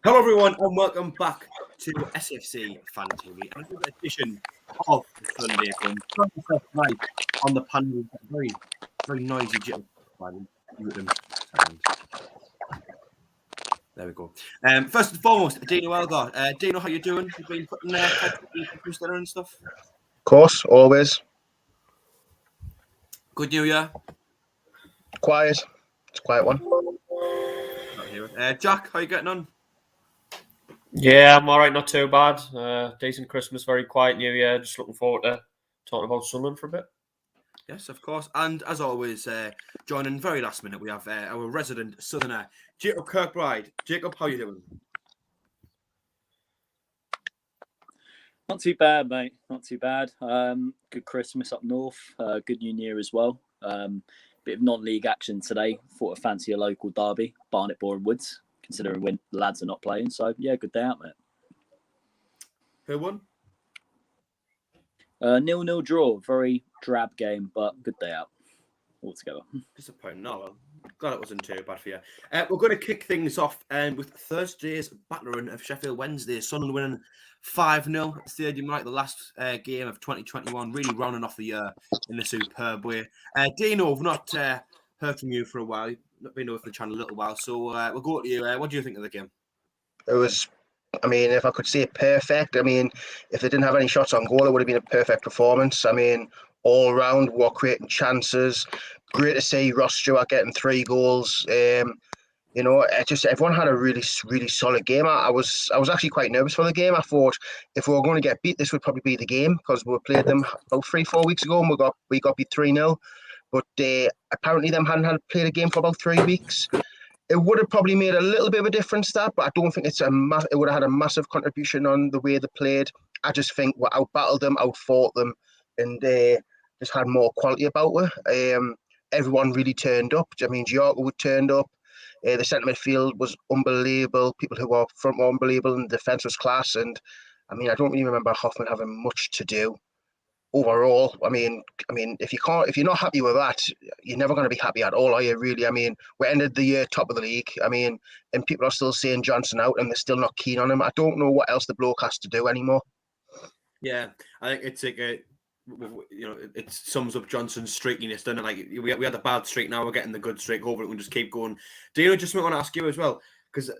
Hello everyone and welcome back to SAFC Fan TV, another edition of the Sunday Fun. Right on the panel, very noisy jitter. There we go. First and foremost, Dino Elgar. Dino, how you doing? You've been putting dinner and stuff. Of course, always. Good New Year. Quiet. It's a quiet one. Jack, how you getting on? Yeah, I'm all right, not too bad. Decent Christmas, very quiet New Year. Just looking forward to talking about Sunderland for a bit. Yes, of course. And as always, joining very last minute, we have our resident Southerner, Jacob Kirkbride. Jacob, how you doing? Not too bad, mate. Not too bad. Good Christmas up north. Good New Year as well. Bit of non-league action today. Thought I'd fancy a local derby, Barnet Boreham Woods, considering when the lads are not playing. So, yeah, good day out, mate. Who won? 0-0 draw. Very drab game, but good day out altogether. Disappointing. No, I'm glad it wasn't too bad for you. We're going to kick things off with Thursday's battering of Sheffield Wednesday. Sunderland winning 5-0 at Stadium Light, the last game of 2021, really rounding off the year in a superb way. Dino, I've not heard from you for a while. You've not been over the channel a little while, so we'll go to you. What do you think of the game? It was, if I could say perfect, if they didn't have any shots on goal, it would have been a perfect performance. All round, we're creating chances. Great to see Ross Stewart getting 3 goals. Everyone had a really solid game. I was actually quite nervous for the game. I thought if we were going to get beat, this would probably be the game because we played them about 3-4 weeks ago and we got beat 3-0. But apparently them hadn't played a game for about 3 weeks. It would have probably made a little bit of a difference, but I don't think it would have had a massive contribution on the way they played. I just think we out-battled them, out-fought them, and just had more quality about it. Everyone really turned up. Dajaku turned up. The centre midfield was unbelievable. People who were up front were unbelievable, and the defence was class. And I don't really remember Hoffman having much to do. Overall, if you're not happy with that, you're never going to be happy at all, are you? Really? We ended the year top of the league. And people are still saying Johnson out, and they're still not keen on him. I don't know what else the bloke has to do anymore. Yeah, I think it's like it sums up Johnson's streakiness, doesn't it? Like we had a bad streak, now we're getting the good streak. Hopefully, we can just keep going. Dino, just want to ask you as well, because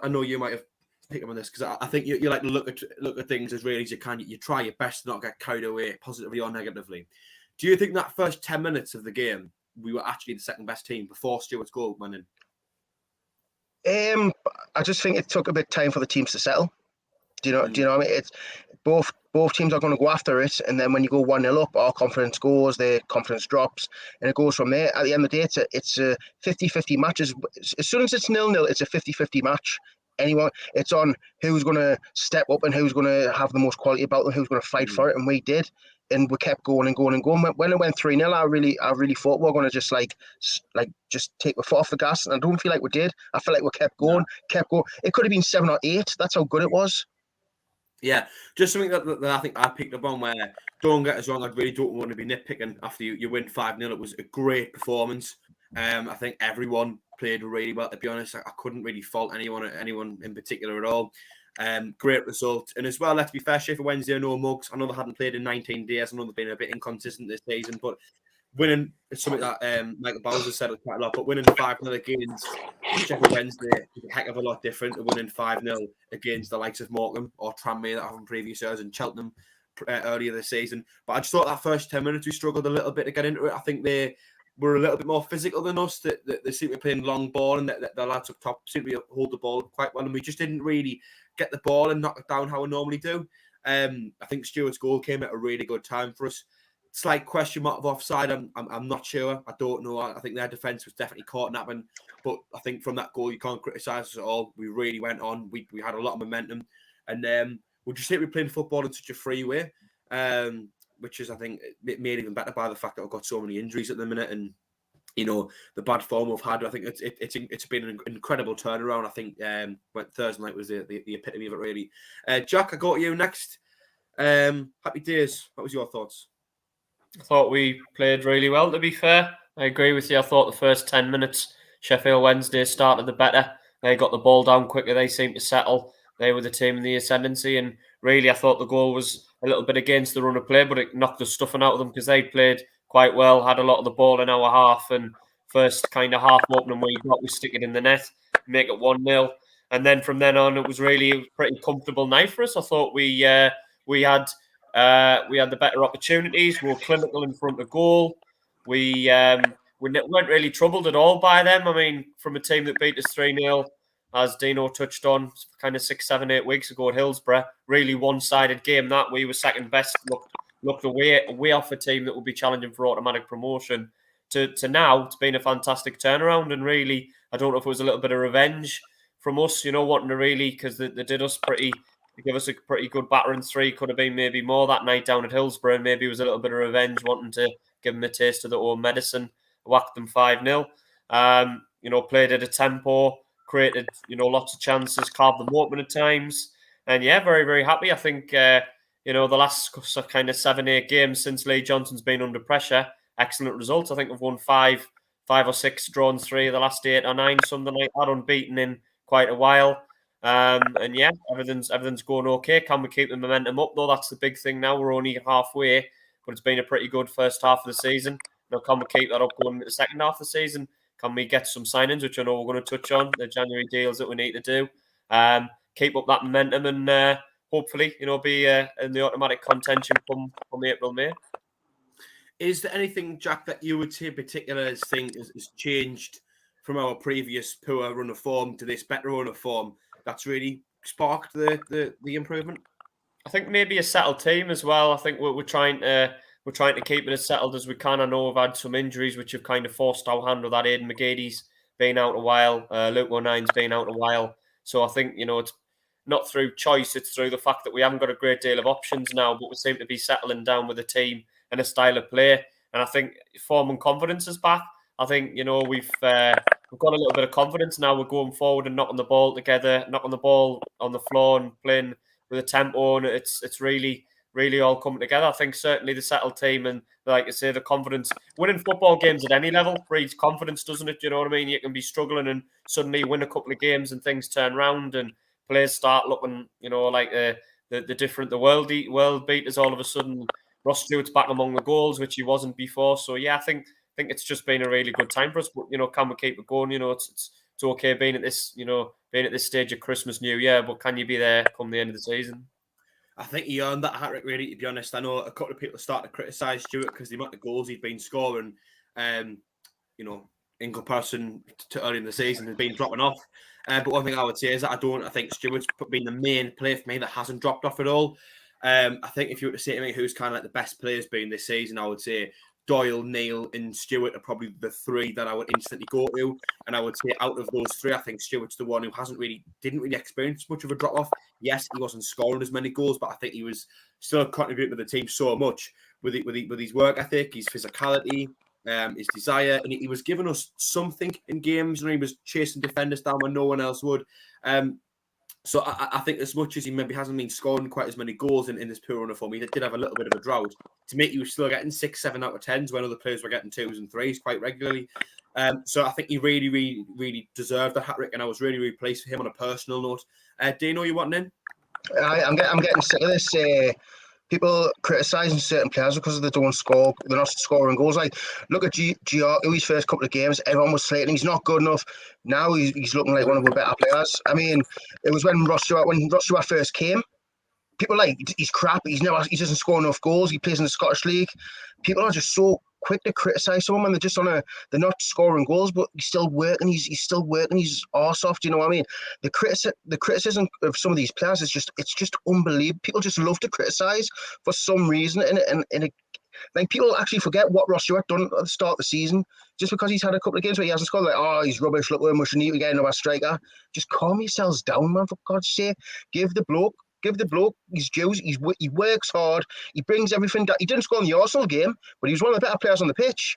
I know you might have picked up on this, because I think you like to look at things as really as you can. You try your best to not get carried away, positively or negatively. Do you think that first 10 minutes of the game we were actually the second best team before Stewart's goal went in? I just think it took a bit of time for the teams to settle. Do you know what I mean? It's both teams are going to go after it, and then when you go 1-0 up, our confidence goes, their confidence drops, and it goes from there. At the end of the day, it's a 50-50 match. As soon as it's 0-0, it's a 50-50 match. It's on who's going to step up and who's going to have the most quality about them, who's going to fight for it, and we did, and we kept going and going and going. When it went 3-0, I really thought we were going to just take the foot off the gas, and I don't feel like we did. I felt like we kept going. It could have been 7 or 8. That's how good it was. Yeah, just something that I think I picked up on, where, don't get us wrong, I really don't want to be nitpicking after you win 5-0. It was a great performance. I think everyone played really well, to be honest. I couldn't really fault anyone in particular at all. Great result. And as well, let's be fair, Sheffield Wednesday, no mugs. I know they hadn't played in 19 days. I know they've been a bit inconsistent this season, but winning is something that Michael Bowser said quite a lot, but winning 5-0 against Sheffield Wednesday is a heck of a lot different to winning 5-0 against the likes of Morecambe or Tranmere that have in previous years, and Cheltenham earlier this season. But I just thought that first 10 minutes we struggled a little bit to get into it. I think they were a little bit more physical than us. They seem to be playing long ball, and the lads up top seem to hold the ball quite well, and we just didn't really get the ball and knock it down how we normally do. I think Stewart's goal came at a really good time for us. Slight question mark of offside. I'm not sure. I don't know. I think their defence was definitely caught napping. But I think from that goal, you can't criticise us at all. We really went on. We had a lot of momentum. And we just think we're playing football in such a free way, which is, I think, made even better by the fact that we've got so many injuries at the minute. And, the bad form we've had, I think it's been an incredible turnaround. I think Thursday night was the epitome of it, really. Jack, I go to you next. Happy days. What was your thoughts? I thought we played really well, to be fair. I agree with you. I thought the first 10 minutes, Sheffield Wednesday started the better. They got the ball down quicker. They seemed to settle. They were the team in the ascendancy. And really, I thought the goal was a little bit against the run of play, but it knocked the stuffing out of them because they played quite well, had a lot of the ball in our half. And first kind of half opening we got, we stick it in the net, make it 1-0. And then from then on, it was really a pretty comfortable night for us. I thought we had the better opportunities. We were clinical in front of goal. We weren't really troubled at all by them. I mean, from a team that beat us 3-0, as Dino touched on, kind of 6, 7, 8 weeks ago at Hillsborough, really one-sided game that. We were second best, looked way off a team that will be challenging for automatic promotion. To now, it's been a fantastic turnaround. And really, I don't know if it was a little bit of revenge from us, wanting to really, because they did us give us a pretty good battering 3. Could have been maybe more that night down at Hillsborough. And maybe it was a little bit of revenge, wanting to give them a taste of their own medicine. Whacked them 5-0. Played at a tempo, created, lots of chances, carved them open at times. And yeah, very, very happy. I think, the last kind of 7, 8 games since Lee Johnson's been under pressure, excellent results. I think we've won 5 or 6, drawn 3 of the last 8 or 9, something like that, unbeaten in quite a while. And yeah, everything's going okay. Can we keep the momentum up though? That's the big thing now. We're only halfway, but it's been a pretty good first half of the season. Now, can we keep that up going into the second half of the season? Can we get some signings, which I know we're going to touch on, the January deals that we need to do? Keep up that momentum and hopefully, be in the automatic contention from April, May. Is there anything, Jack, that you would say in particular has changed from our previous poor run of form to this better run of form that's really sparked the improvement? I think maybe a settled team as well. I think we're trying to keep it as settled as we can. I know we've had some injuries which have kind of forced our hand with that. Aidan McGeady's been out a while. Luke O'Nien's been out a while. So I think, it's not through choice. It's through the fact that we haven't got a great deal of options now, but we seem to be settling down with a team and a style of play. And I think form and confidence is back. I think, we've got a little bit of confidence now. We're going forward and knocking the ball together, knocking the ball on the floor and playing with a tempo. And it's really, really all coming together. I think certainly the settled team and, like I say, the confidence. Winning football games at any level breeds confidence, doesn't it? You know what I mean? You can be struggling and suddenly win a couple of games and things turn around and players start looking, like the world beaters all of a sudden. Ross Stewart's back among the goals, which he wasn't before. So yeah, I think it's just been a really good time for us. But can we keep it going? It's okay being at this stage of Christmas, New Year, but can you be there come the end of the season? I think he earned that hat-trick, really, to be honest. I know a couple of people start to criticise Stewart because the amount of goals he'd been scoring, in comparison to early in the season, has been dropping off. But one thing I would say is that I think Stewart's been the main player for me that hasn't dropped off at all. I think if you were to say to me who's kind of like the best players been this season, I would say Doyle, Neil and Stewart are probably the 3 that I would instantly go to. And I would say out of those 3, I think Stewart's the one who didn't really experience much of a drop-off. Yes, he wasn't scoring as many goals, but I think he was still contributing to the team so much with his work ethic, his physicality, his desire. And he was giving us something in games, and he was chasing defenders down when no one else would. So I think as much as he maybe hasn't been scoring quite as many goals in this poor run of form, he did have a little bit of a drought. To make you still getting 6, 7 out of 10s when other players were getting 2s and 3s quite regularly. So I think he really, really, really deserved the hat-trick, and I was really, really pleased for him on a personal note. Dino, you wanting in? I'm getting sick of this. People criticising certain players because they don't score. They're not scoring goals. Like, look at Dajaku, his first couple of games, everyone was slating he's not good enough. Now he's looking like one of the better players. I mean, it was when Ross Stewart first came. People like, he's crap. He doesn't score enough goals. He plays in the Scottish League. People are just so quick to criticise someone when they're not scoring goals, but he's still working. He's still working his arse off. Do you know what I mean? The criticism of some of these players it's just unbelievable. People just love to criticise for some reason, and like people actually forget what Ross Stewart done at the start of the season. Just because he's had a couple of games where he hasn't scored, like, oh, he's rubbish. Look, we should need to get another striker. Just calm yourselves down, man. For God's sake, give the bloke his dues. He works hard. He brings everything down. He didn't score in the Arsenal game, but he was one of the better players on the pitch.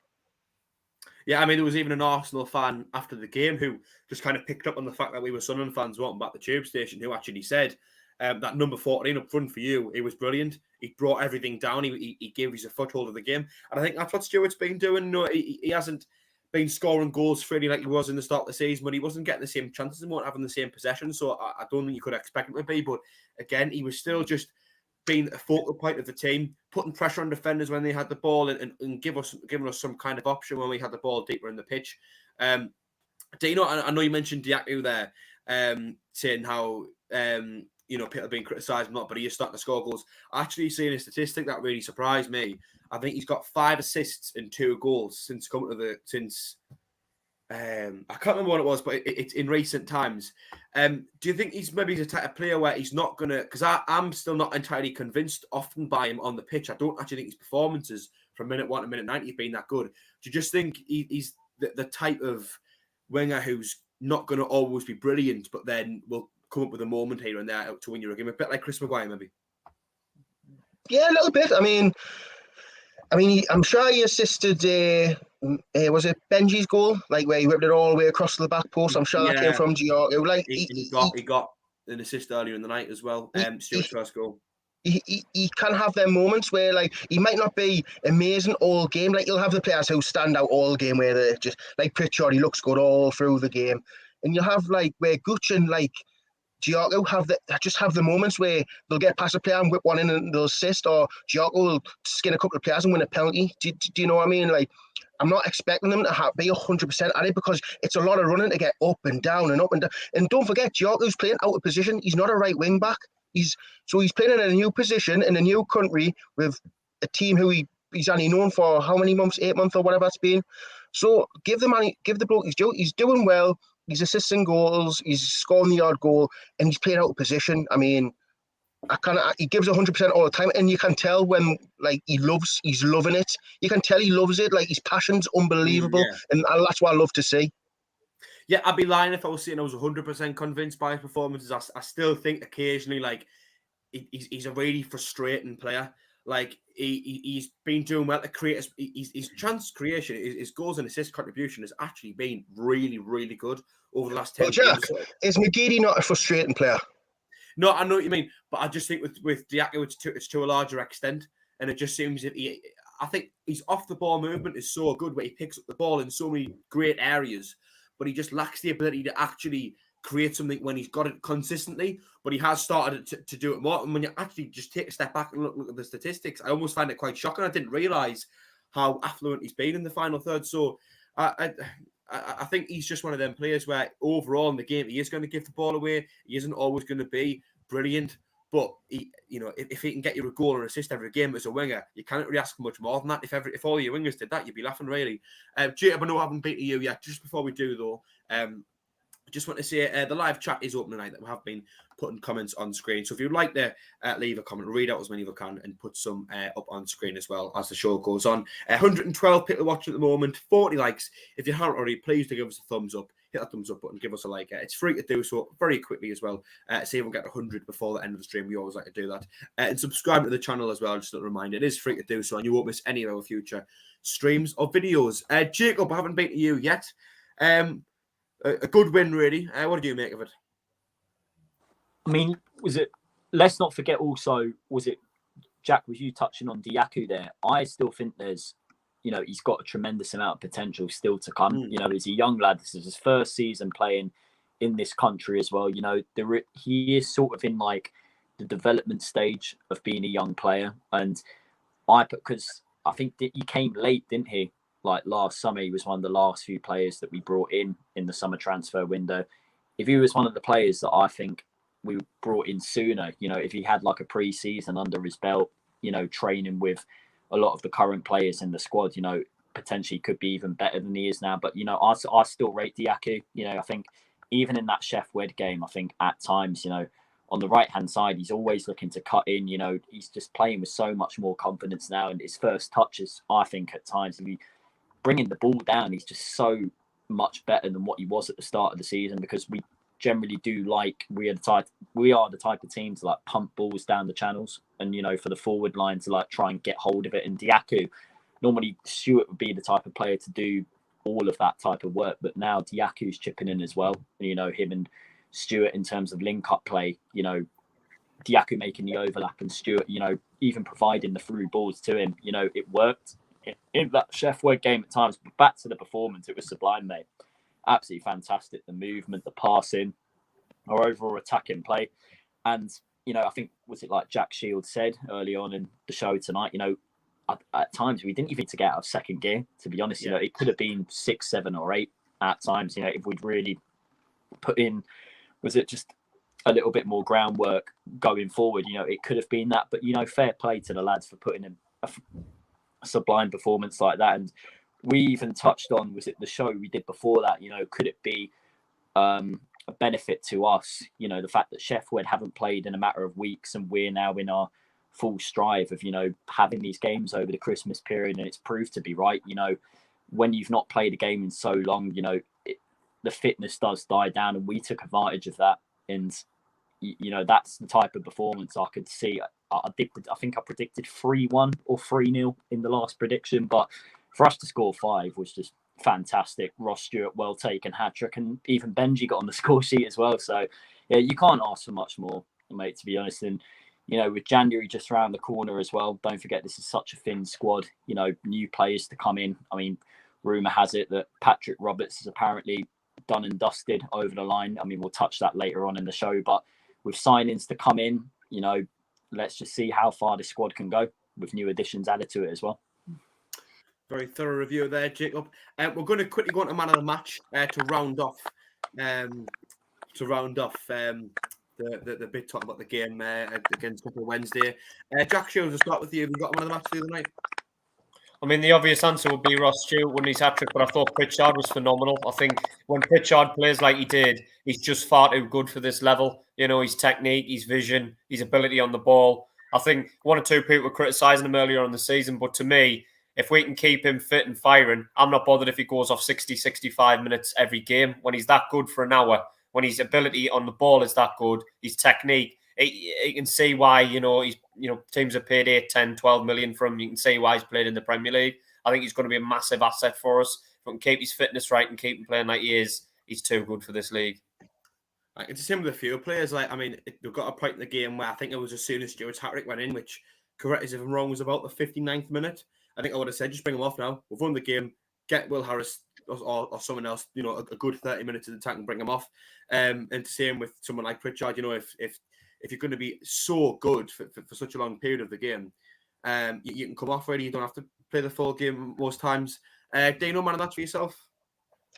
Yeah, I mean, there was even an Arsenal fan after the game who just kind of picked up on the fact that we were Sunderland fans walking back the tube station, who actually said that number 14 up front for you, it was brilliant. He brought everything down. He gave us a foothold of the game. And I think that's what Stewart's been doing. No, he hasn't been scoring goals freely like he was in the start of the season, but he wasn't getting the same chances and weren't having the same possession. So I don't think you could expect him to be. But again, he was still just being a focal point of the team, putting pressure on defenders when they had the ball and giving us some kind of option when we had the ball deeper in the pitch. Dino, I know you mentioned Dajaku there, saying how people have been criticised not, but he is starting to score goals. Actually, seeing a statistic that really surprised me. I think he's got 5 assists and 2 goals since coming to I can't remember what it was, but it's in recent times. Do you think he's the type of player where he's not going to... Because I'm still not entirely convinced often by him on the pitch. I don't actually think his performances from minute 1 to minute 90 have been that good. Do you just think he's the type of winger who's not going to always be brilliant, but then will come up with a moment here and there to win you a game? A bit like Chris Maguire, maybe? Yeah, a little bit. I mean, I'm sure he assisted, was it Benji's goal? Like, where he whipped it all the way across the back post. I'm sure that came from Dajaku. Like, he got an assist earlier in the night as well. Stewart's first goal. He can have them moments where, like, he might not be amazing all game. Like, he'll have the players who stand out all game where they're just, like Pritchard, he looks good all through the game. And you'll have, like, where Gooch and, like, Dajaku have the moments where they'll get past a player and whip one in and they'll assist, or Dajaku will skin a couple of players and win a penalty. Do you know what I mean? Like, I'm not expecting them to be 100% at it because it's a lot of running to get up and down and up and down. And don't forget, Dajaku's playing out of position. He's not a right wing back. He's playing in a new position in a new country with a team who he's only known for how many months, 8 months or whatever it's been. So give the bloke his due. He's doing well. He's assisting goals. He's scoring the odd goal, and he's playing out of position. I mean, he gives 100% all the time, and you can tell when, like, he's loving it. You can tell he loves it. Like, his passion's unbelievable, and that's what I love to see. Yeah, I'd be lying if I was saying I was 100% convinced by his performances. I still think occasionally, like, he's a really frustrating player. Like, he's been doing well to create his chance creation, his goals and assist contribution has actually been really, really good over the last 10 Jack, games. Is McGeady not a frustrating player? No, I know what you mean, but I just think with Dajaku, it's to a larger extent, and it just seems that I think his off the ball movement is so good, where he picks up the ball in so many great areas, but he just lacks the ability to actually create something when he's got it consistently. But he has started to do it more. And when you actually just take a step back and look at the statistics, I almost find it quite shocking. I didn't realise how affluent he's been in the final third. So I think he's just one of them players where overall in the game, he is going to give the ball away. He isn't always going to be brilliant. But if he can get you a goal or assist every game as a winger, you can't really ask much more than that. If all your wingers did that, you'd be laughing, really. Jacob, I know I haven't beaten you yet. Just before we do, though, I just want to say the live chat is open tonight. That we have been putting comments on screen. So if you'd like to leave a comment, read out as many as you can and put some up on screen as well as the show goes on. 112 people watching at the moment, 40 likes. If you haven't already, please do give us a thumbs up. Hit that thumbs up button, give us a like. It's free to do so very quickly as well. See if we'll get 100 before the end of the stream. We always like to do that. And subscribe to the channel as well. Just a reminder, it is free to do so, and you won't miss any of our future streams or videos. Jacob, I haven't beaten you yet. A good win, really. What do you make of it? I mean, let's not forget also, Jack, was you touching on Dajaku there? I still think there's, he's got a tremendous amount of potential still to come. He's a young lad. This is his first season playing in this country as well. He is sort of in, like, the development stage of being a young player. And because I think that he came late, didn't he? Like last summer, he was one of the last few players that we brought in the summer transfer window. If he was one of the players that I think we brought in sooner, if he had like a pre-season under his belt, training with a lot of the current players in the squad, potentially could be even better than he is now. But, I still rate Dajaku. I think even in that Sheffield game, I think at times, on the right-hand side, he's always looking to cut in. He's just playing with so much more confidence now. And his first touches, I think at times, bringing the ball down, he's just so much better than what he was at the start of the season, because we generally do we are the type of team to like pump balls down the channels, and for the forward line to like try and get hold of it. And Dajaku, normally Stewart would be the type of player to do all of that type of work, but now Dajaku's chipping in as well. Him and Stewart in terms of link up play, Dajaku making the overlap and Stewart, even providing the through balls to him, it worked. in that Sheffield game at times. But back to the performance, it was sublime, mate. Absolutely fantastic. The movement, the passing, our overall attacking play. And, I think, was it like Jack Shields said early on in the show tonight, at times we didn't even need to get out of second gear, to be honest. It could have been 6, 7 or 8 at times, if we'd really put in, was it just a little bit more groundwork going forward, it could have been that. But, fair play to the lads for putting in a sublime performance like that. And we even touched on, was it the show we did before that, could it be a benefit to us, the fact that Sheffield haven't played in a matter of weeks and we're now in our full strive of, having these games over the Christmas period, and it's proved to be right. When you've not played a game in so long, the fitness does die down, and we took advantage of that. And that's the type of performance I could see. I think I predicted 3-1 or 3-0 in the last prediction, but for us to score 5 was just fantastic. Ross Stewart, well taken hat-trick, and even Benji got on the score sheet as well. So yeah, you can't ask for much more, mate, to be honest. And with January just around the corner as well, don't forget this is such a thin squad, new players to come in. I mean, rumour has it that Patrick Roberts is apparently done and dusted over the line. I mean, we'll touch that later on in the show, but with signings to come in, let's just see how far the squad can go with new additions added to it as well. Very thorough review there, Jacob. We're going to quickly go on to man of the match to round off. The big talk about the game against Sheffield Wednesday. Jack Shields, we'll start with you. Have you got man of the match the other night? I mean, the obvious answer would be Ross Stewart winning his hat-trick, but I thought Pritchard was phenomenal. I think when Pritchard plays like he did, he's just far too good for this level. His technique, his vision, his ability on the ball. I think 1 or 2 people were criticising him earlier on in the season, but to me, if we can keep him fit and firing, I'm not bothered if he goes off 60, 65 minutes every game. When he's that good for an hour, when his ability on the ball is that good, his technique, you can see why, teams have paid 8, 10, 12 million for him. You can see why he's played in the Premier League. I think he's going to be a massive asset for us. If we can keep his fitness right and keep him playing like he is, he's too good for this league. It's the same with a few players. We've got a point in the game where I think it was as soon as Stewart's hat-trick went in, which, correct us if I'm wrong, was about the 59th minute. I think I would have said, just bring him off now. We've won the game. Get Will Harris or someone else, a good 30 minutes in the tank and bring him off. And the same with someone like Pritchard. If you're going to be so good for such a long period of the game, you can come off really. You don't have to play the full game most times. Dino, man of that for yourself?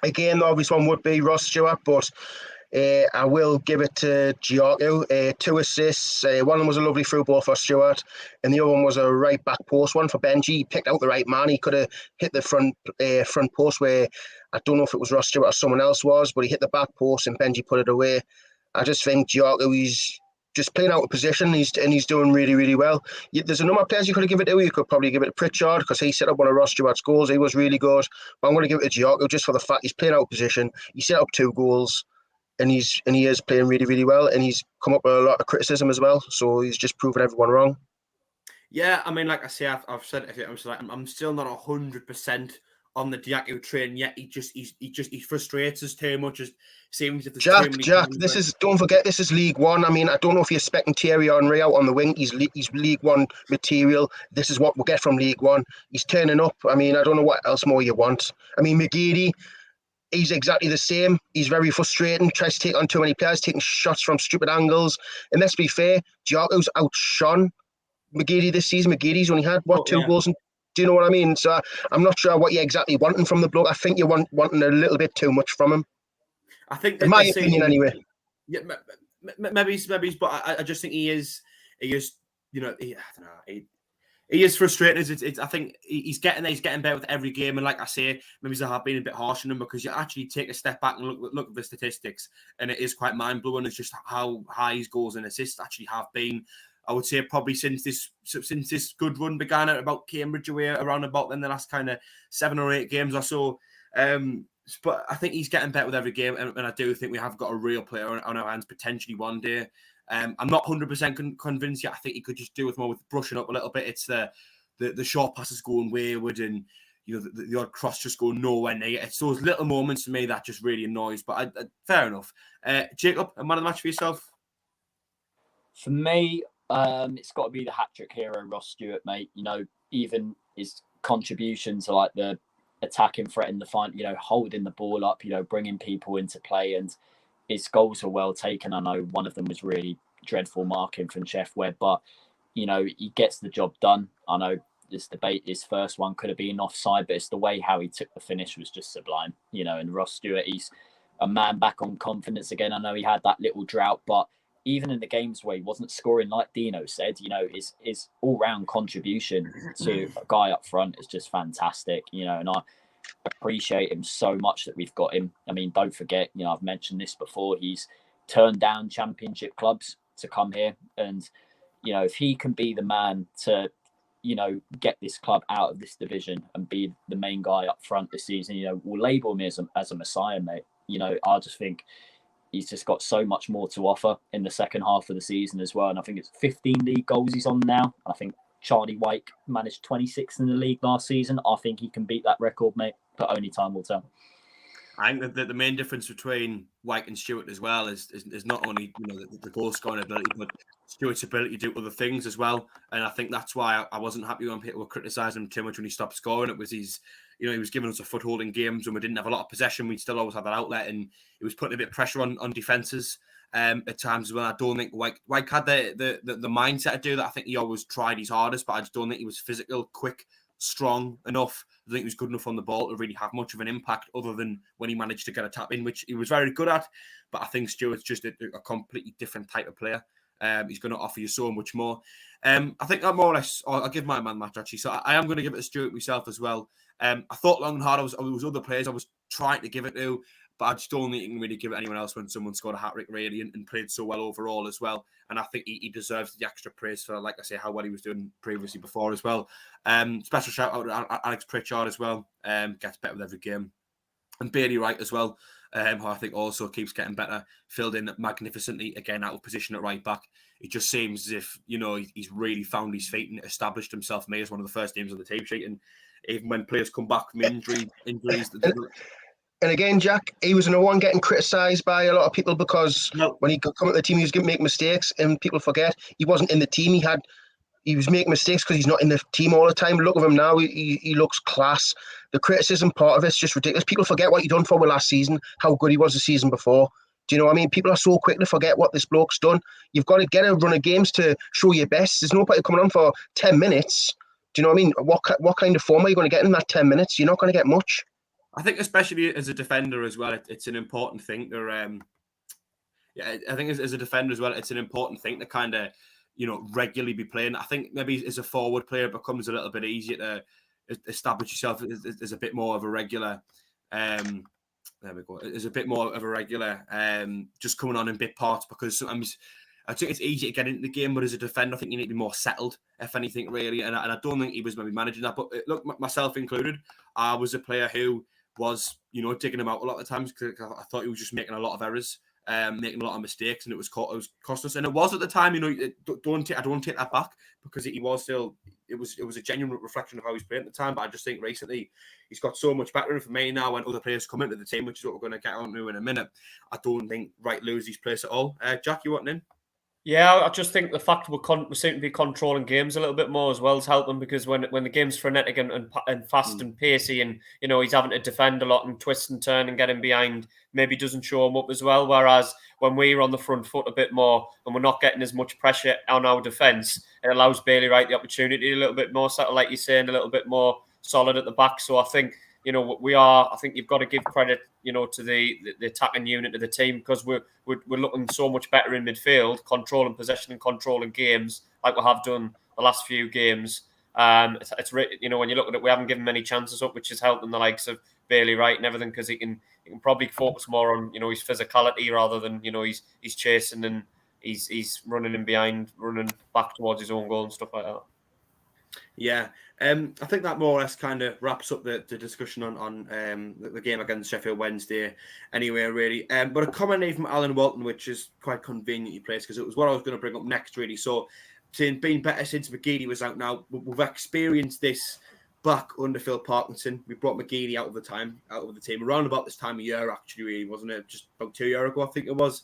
Again, the obvious one would be Ross Stewart, but I will give it to Dajaku. 2 assists. One of them was a lovely through ball for Stewart, and the other one was a right back post one for Benji. He picked out the right man. He could have hit the front post where I don't know if it was Ross Stewart or someone else was, but he hit the back post and Benji put it away. I just think Dajaku, he's just playing out of position. He's doing really, really well. There's a number of players you could have given it to. You could probably give it to Pritchard because he set up one of Ross Stewart's goals. He was really good. But I'm going to give it to Dajaku just for the fact he's playing out of position. He set up 2 goals. And he is playing really, really well, and he's come up with a lot of criticism as well. So he's just proven everyone wrong. Yeah, I mean, like I say, I've said it. I'm still not 100% on the Dajaku train yet. He frustrates us too much. It seems if Jack, don't forget this is League One. I mean, I don't know if you're expecting Thierry Henry out on the wing. He's League One material. This is what we'll get from League One. He's turning up. I mean, I don't know what else more you want. I mean, McGeady. He's exactly the same. He's very frustrating. Tries to take on too many players, taking shots from stupid angles. And let's be fair, Dajaku's outshone McGeady this season. McGeady's only had, 2 goals? And, do you know what I mean? So I'm not sure what you're exactly wanting from the bloke. I think you're wanting a little bit too much from him. I think, in my opinion, anyway. Yeah, maybe, but I just think he is. I don't know. He is frustrating. I think he's getting there. He's getting better with every game. And like I say, maybe I have been a bit harsh on him because you actually take a step back and look at the statistics, and it is quite mind blowing. It's just how high his goals and assists actually have been. I would say probably since this good run began at about Cambridge away, around about then the last kind of 7 or 8 games or so. But I think he's getting better with every game, and I do think we have got a real player on our hands potentially one day. I'm not 100% convinced yet. I think he could just do with more with brushing up a little bit. It's the short passes going wayward and the odd cross just going nowhere near. It's those little moments to me that just really annoys. But fair enough. Jacob, a man of the match for yourself? For me, it's got to be the hat-trick hero, Ross Stewart, mate. Even his contribution to like the attacking threat in the final, holding the ball up, bringing people into play, and his goals were well taken. I know one of them was really dreadful marking from Chef Webb, but he gets the job done. I know this debate, his first one could have been offside, but it's the way how he took the finish was just sublime. And Ross Stewart, he's a man back on confidence again. I know he had that little drought, but even in the games where he wasn't scoring, like Dino said, his all-round contribution to a guy up front is just fantastic, and I appreciate him so much that we've got him. I mean, don't forget, I've mentioned this before, he's turned down championship clubs to come here. And, if he can be the man to, get this club out of this division and be the main guy up front this season, we'll label him as a messiah, mate. I just think he's just got so much more to offer in the second half of the season as well. And I think it's 15 league goals he's on now. I think Charlie White managed 26 in the league last season. I think he can beat that record, mate, but only time will tell. I think that the main difference between White and Stewart as well is not only the goal scoring ability, but Stewart's ability to do other things as well. And I think that's why I wasn't happy when people were criticising him too much when he stopped scoring. It was he was giving us a foothold in games when we didn't have a lot of possession. We'd still always have that outlet, and he was putting a bit of pressure on defences at times as well. I don't think White had the mindset to do that. I think he always tried his hardest, but I just don't think he was physical, quick, strong enough. I think he was good enough on the ball to really have much of an impact, other than when he managed to get a tap in, which he was very good at. But I think Stewart's just a completely different type of player. He's going to offer you so much more. I think that more or less, I'll give my man match actually. So I am going to give it to Stewart myself as well. I thought long and hard. There was other players I was trying to give it to, but I just don't think you can really give it anyone else when someone scored a hat-trick really and played so well overall as well. And I think he deserves the extra praise for, like I say, how well he was doing previously before as well. Special shout out to Alex Pritchard as well. Gets better with every game. And Bailey Wright as well, who I think also keeps getting better, filled in magnificently, again, out of position at right back. It just seems as if, he's really found his feet and established himself for me as one of the first names on the tape sheet. And even when players come back from injuries... And again, Jack, he was another one getting criticised by a lot of people because when he could come to the team, he was going to make mistakes, and people forget he wasn't in the team. He was making mistakes because he's not in the team all the time. Look at him now; he looks class. The criticism part of it's just ridiculous. People forget what he done for last season, how good he was the season before. Do you know what I mean? People are so quick to forget what this bloke's done. You've got to get a run of games to show your best. There's no point coming on for 10 minutes. Do you know what I mean? What kind of form are you going to get in that 10 minutes? You're not going to get much. I think, especially as a defender as well, it's an important thing to, I think as a defender as well, it's an important thing to kind of, regularly be playing. I think maybe as a forward player, it becomes a little bit easier to establish yourself as a bit more of a regular. There we go. As a bit more of a regular, just coming on in bit parts, because sometimes I think it's easy to get into the game, but as a defender, I think you need to be more settled, if anything, really. And I don't think he was maybe managing that. But look, myself included, I was a player who was, digging him out a lot of times because I thought he was just making a lot of errors, making a lot of mistakes, and it was cost us. And it was at the time, I don't take that back, because he was still, it was a genuine reflection of how he's playing at the time. But I just think recently he's got so much better. And for me now, when other players come into the team, which is what we're going to get on to in a minute, I don't think Wright loses his place at all. Jack, you want in? Yeah, I just think the fact we seem to be controlling games a little bit more as well is helping, because when the game's frenetic and fast and pacey, and he's having to defend a lot and twist and turn and get in behind, maybe doesn't show him up as well. Whereas when we're on the front foot a bit more and we're not getting as much pressure on our defence, it allows Bailey Wright the opportunity a little bit more settled, like you're saying, a little bit more solid at the back. So I think I think you've got to give credit, to the attacking unit of the team, because we're looking so much better in midfield, controlling possession and controlling games like we have done the last few games. It's when you look at it, we haven't given many chances up, which is helping the likes of Bailey Wright and everything, because he can probably focus more on his physicality rather than he's chasing and he's running in behind, running back towards his own goal and stuff like that. Yeah, I think that more or less kind of wraps up the discussion on the game against Sheffield Wednesday anyway, really. But a comment made from Alan Walton, which is quite conveniently placed, because it was what I was going to bring up next, really. So, been better since McGeady was out now. We've experienced this back under Phil Parkinson. We brought McGeady out of the team, around about this time of year, actually, really, wasn't it? Just about 2 years ago, I think it was.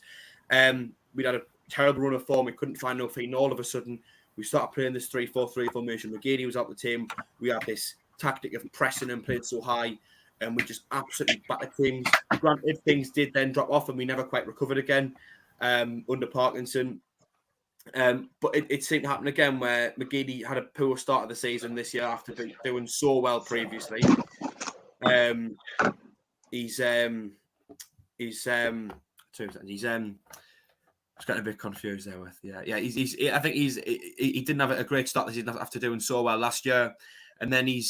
We'd had a terrible run of form. We couldn't find no feet, and all of a sudden, we started playing this 3-4-3 formation. McGeady was out the team. We had this tactic of pressing and playing so high, and we just absolutely battered things. Granted, things did then drop off, and we never quite recovered again under Parkinson. But it seemed to happen again where McGeady had a poor start of the season this year after doing so well previously. He's getting a bit confused there with I think he didn't have a great start this season after doing so well last year, and then he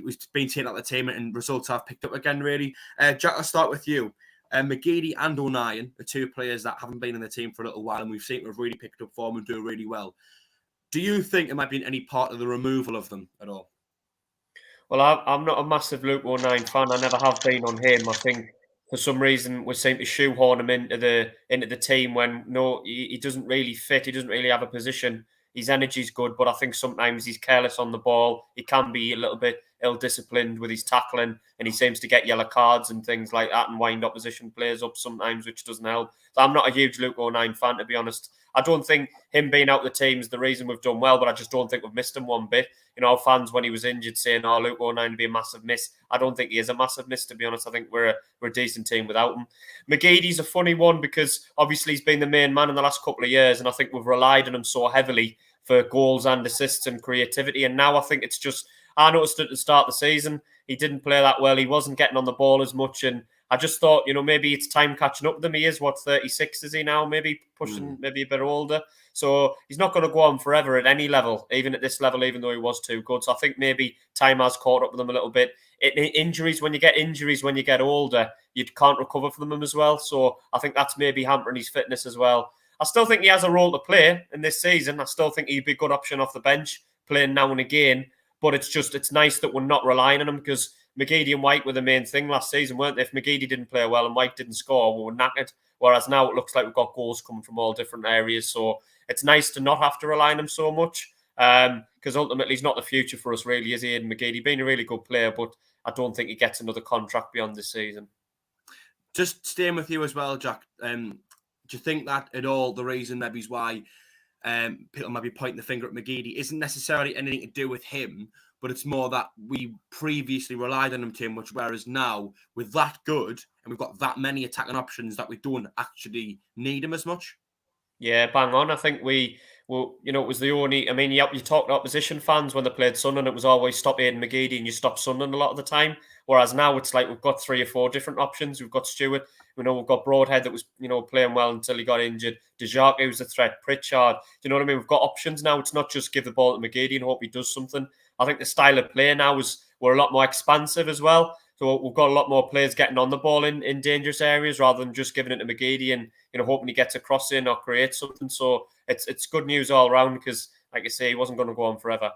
was being taken out of the team and results have picked up again really. Jack, I'll start with you. McGeady and O'Nien are two players that haven't been in the team for a little while, and we've seen them have really picked up form and do really well. Do you think it might be any part of the removal of them at all? Well, I'm not a massive Luke O'Nien fan. I never have been on him. I think for some reason we seem to shoehorn him into the team when he doesn't really fit. He doesn't really have a position. His energy's good, but I think sometimes he's careless on the ball. He can be a little bit ill-disciplined with his tackling, and he seems to get yellow cards and things like that and wind opposition players up sometimes, which doesn't help. So I'm not a huge Luke O'Nien fan, to be honest. I don't think him being out the team is the reason we've done well, but I just don't think we've missed him one bit. You know, fans when he was injured saying, "Oh, Luke O'Nien would be a massive miss." I don't think he is a massive miss, to be honest. I think we're a decent team without him. McGeady's a funny one because obviously he's been the main man in the last couple of years, and I think we've relied on him so heavily for goals and assists and creativity. And now I think it's just, I noticed at the start of the season, he didn't play that well. He wasn't getting on the ball as much. And I just thought, maybe it's time catching up with him. He is, 36 is he now? Maybe pushing, maybe a bit older. So he's not going to go on forever at any level, even at this level, even though he was too good. So I think maybe time has caught up with him a little bit. When you get injuries when you get older, you can't recover from them as well. So I think that's maybe hampering his fitness as well. I still think he has a role to play in this season. I still think he'd be a good option off the bench, playing now and again. But it's nice that we're not relying on him because McGeady and White were the main thing last season, weren't they? If McGeady didn't play well and White didn't score, we were knackered. Whereas now it looks like we've got goals coming from all different areas. So it's nice to not have to rely on him so much because ultimately he's not the future for us, really, is he? And McGeady being a really good player, but I don't think he gets another contract beyond this season. Just staying with you as well, Jack. Do you think that at all the reason maybe is why people might be pointing the finger at McGeady isn't necessarily anything to do with him, but it's more that we previously relied on him too much, whereas now we're that good and we've got that many attacking options that we don't actually need him as much? Yeah, bang on. I think it was the only... I mean, you talk to opposition fans when they played Sunderland, it was always stop Aidan McGeady and you stop Sunderland a lot of the time. Whereas now it's like we've got 3 or 4 different options. We've got Stewart. We've got Broadhead that was, playing well until he got injured. Dajaku was a threat. Pritchard. Do you know what I mean? We've got options now. It's not just give the ball to McGeady and hope he does something. I think the style of play now we're a lot more expansive as well. So we've got a lot more players getting on the ball in dangerous areas rather than just giving it to McGeady and hoping he gets a cross in or creates something. So it's good news all around because, like I say, he wasn't going to go on forever.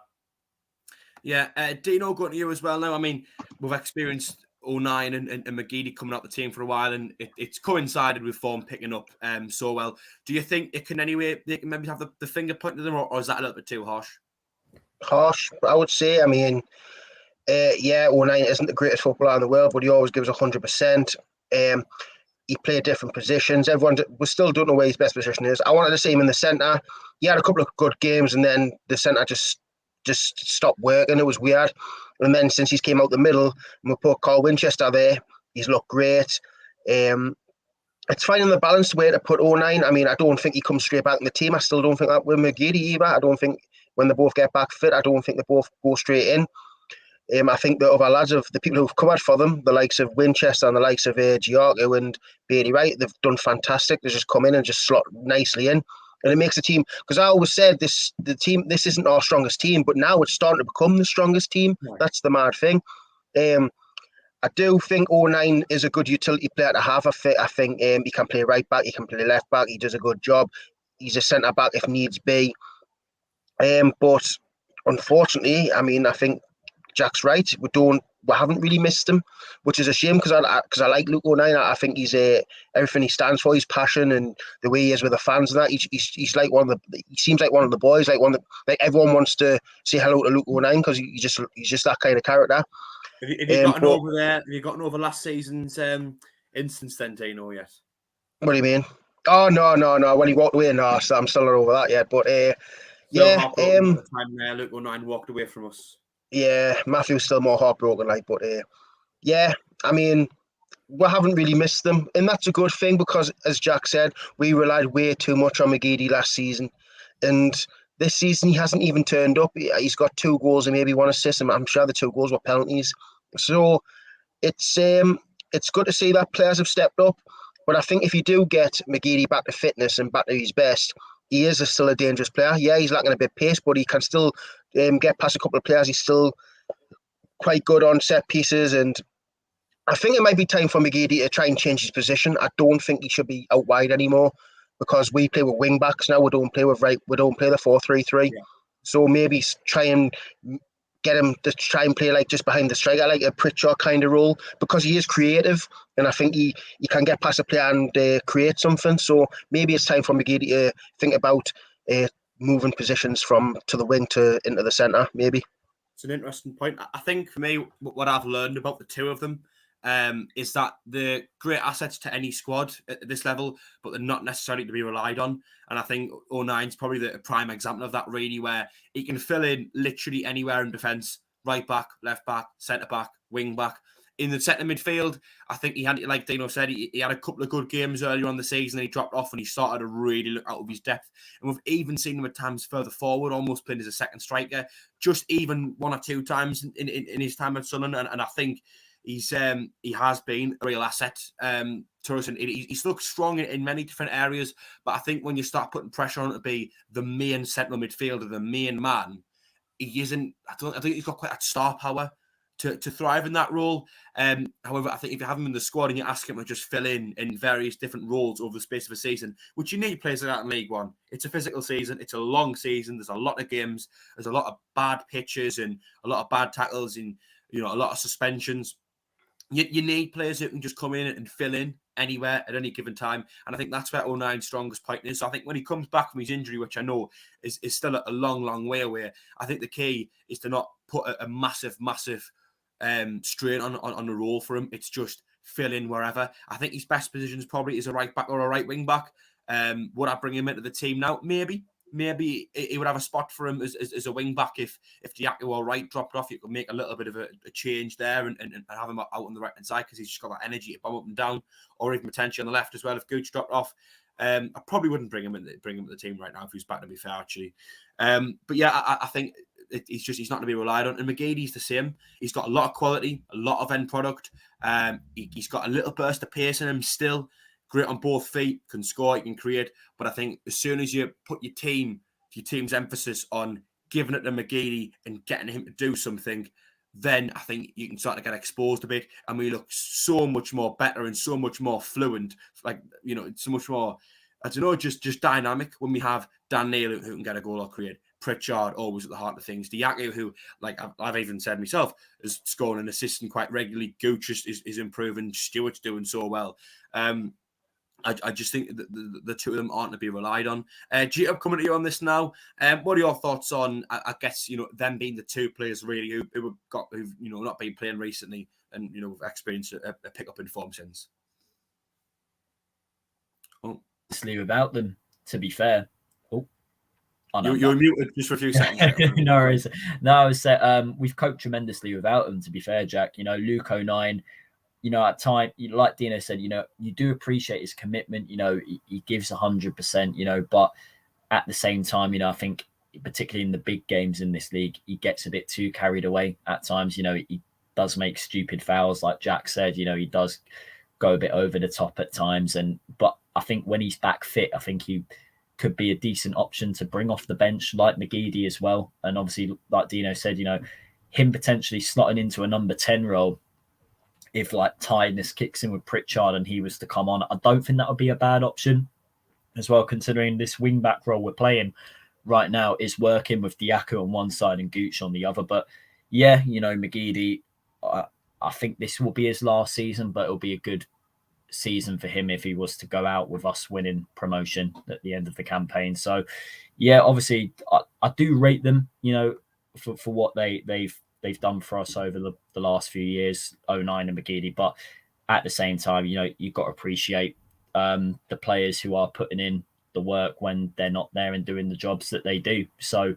Yeah, Dino, going to you as well now. I mean, we've experienced O'Nien and McGeady coming out the team for a while, and it's coincided with form picking up so well. Do you think it can they can maybe have the finger pointed to them, or is that a little bit too harsh? Harsh, I would say. I mean, O'Nien isn't the greatest footballer in the world, but he always gives 100%. He played different positions. Everyone was still don't know where his best position is. I wanted to see him in the centre. He had a couple of good games, and then the centre just stopped working. It was weird. And then since he's came out the middle, and we put Carl Winchester there, he's looked great. It's finding the balanced way to put O'Nien. I mean, I don't think he comes straight back in the team. I still don't think that with McGeady either. I don't think when they both get back fit, I don't think they both go straight in. I think the other lads, the people who've covered for them, the likes of Winchester and the likes of Dajaku and Bailey Wright, they've done fantastic. They just come in and just slot nicely in. And it makes the team, because I always said this isn't our strongest team, but now it's starting to become the strongest team. Right. That's the mad thing. I do think O'Nien is a good utility player to have. I think he can play right back, he can play left back, he does a good job. He's a centre back if needs be. But unfortunately, I mean, I think Jack's right. We haven't really missed him, which is a shame because I like Luke O'Nien. I think he's everything he stands for, his passion and the way he is with the fans and that. He's like he seems like one of the boys, like everyone wants to say hello to Luke O'Nien because he's just that kind of character. Have you gotten over last season's instance then, Dino, yet? What do you mean? Oh no. When he walked away, no, I'm still not over that yet. But the time Luke O'Nien walked away from us. Yeah, Matthew's still more heartbroken, like, but yeah, I mean, we haven't really missed them, and that's a good thing because, as Jack said, we relied way too much on McGeady last season, and this season he hasn't even turned up. He's got 2 goals and maybe 1 assist, and I'm sure the 2 goals were penalties. So it's good to see that players have stepped up. But I think if you do get McGeady back to fitness and back to his best, he is still a dangerous player. Yeah, he's lacking a bit of pace, but he can still get past a couple of players. He's still quite good on set pieces, and I think it might be time for McGeady to try and change his position. I don't think he should be out wide anymore because we play with wing backs now. We don't play with we don't play the 4-3-3. Yeah. So maybe try and get him to try and play like just behind the striker, like a Pritchard kind of role, because he is creative, and I think he can get past a player and create something. So maybe it's time for McGeady to think about moving positions from to the wing to into the centre, maybe. It's an interesting point. I think for me, what I've learned about the two of them is that they're great assets to any squad at this level, but they're not necessarily to be relied on. And I think O'Nien's probably the prime example of that, really, where he can fill in literally anywhere in defence: right back, left back, centre back, wing back. In the centre midfield, I think he had, like Dino said, he had a couple of good games earlier on the season, and he dropped off and he started to really look out of his depth. And we've even seen him at times further forward, almost playing as a second striker, just even 1 or 2 times in his time at Sunderland. And I think he has been a real asset to us, and he's looked strong in many different areas. But I think when you start putting pressure on him to be the main central midfielder, the main man, he isn't. I think he's got quite that star power to thrive in that role. However, I think if you have him in the squad and you ask him to just fill in various different roles over the space of a season, which you need players like that in League One. It's a physical season. It's a long season. There's a lot of games. There's a lot of bad pitches and a lot of bad tackles and a lot of suspensions. You need players who can just come in and fill in anywhere at any given time. And I think that's where O'Nien's strongest point is. So I think when he comes back from his injury, which I know is still a long, long way away, I think the key is to not put a massive strain on the role for him. It's just fill in wherever. I think his best position is probably as a right back or a right wing back. Would I bring him into the team now? Maybe he would have a spot for him as a wing back if Dajaku or Wright dropped off. You could make a little bit of a change there and have him out on the right hand side because he's just got that energy to bomb up and down, or even potentially on the left as well if Gooch dropped off. I probably wouldn't bring him to the team right now if he's back, to be fair, actually. But yeah, I think he's not to be relied on. And McGeady's the same. He's got a lot of quality, a lot of end product. He's got a little burst of pace in him still. Great on both feet, can score, he can create. But I think as soon as you put your team's emphasis on giving it to McGeady and getting him to do something, then I think you can start to get exposed a bit, and we look so much more better and so much more fluent. Like, so much more, I don't know, just dynamic when we have Dan Neil who can get a goal or create. Pritchard always at the heart of things. Dajaku, who, like I've even said myself, is scoring and assisting quite regularly. Gooch is improving. Stewart's doing so well. I just think that the two of them aren't to be relied on. G, I'm coming to you on this now. What are your thoughts on, I guess, them being the two players really who've not been playing recently and, experienced a pick-up in form since? Oh. Without them, to be fair. You're muted just for a few seconds. No worries. No, I was saying we've coped tremendously without them, to be fair, Jack. Luke O'Nien, at time, like Dino said, you do appreciate his commitment. He gives 100%, but at the same time, I think particularly in the big games in this league, he gets a bit too carried away at times. He does make stupid fouls, like Jack said. He does go a bit over the top at times. But I think when he's back fit, I think he could be a decent option to bring off the bench, like McGeady as well. And obviously, like Dino said, him potentially slotting into a number 10 role, if like tiredness kicks in with Pritchard and he was to come on, I don't think that would be a bad option as well, considering this wing back role we're playing right now is working with Dajaku on one side and Gooch on the other. But yeah, McGeady, I think this will be his last season, but it'll be a good season for him if he was to go out with us winning promotion at the end of the campaign. So yeah, obviously I do rate them, for what they've done for us over the last few years, O'Nien and McGeady. But at the same time, you've got to appreciate the players who are putting in the work when they're not there and doing the jobs that they do. So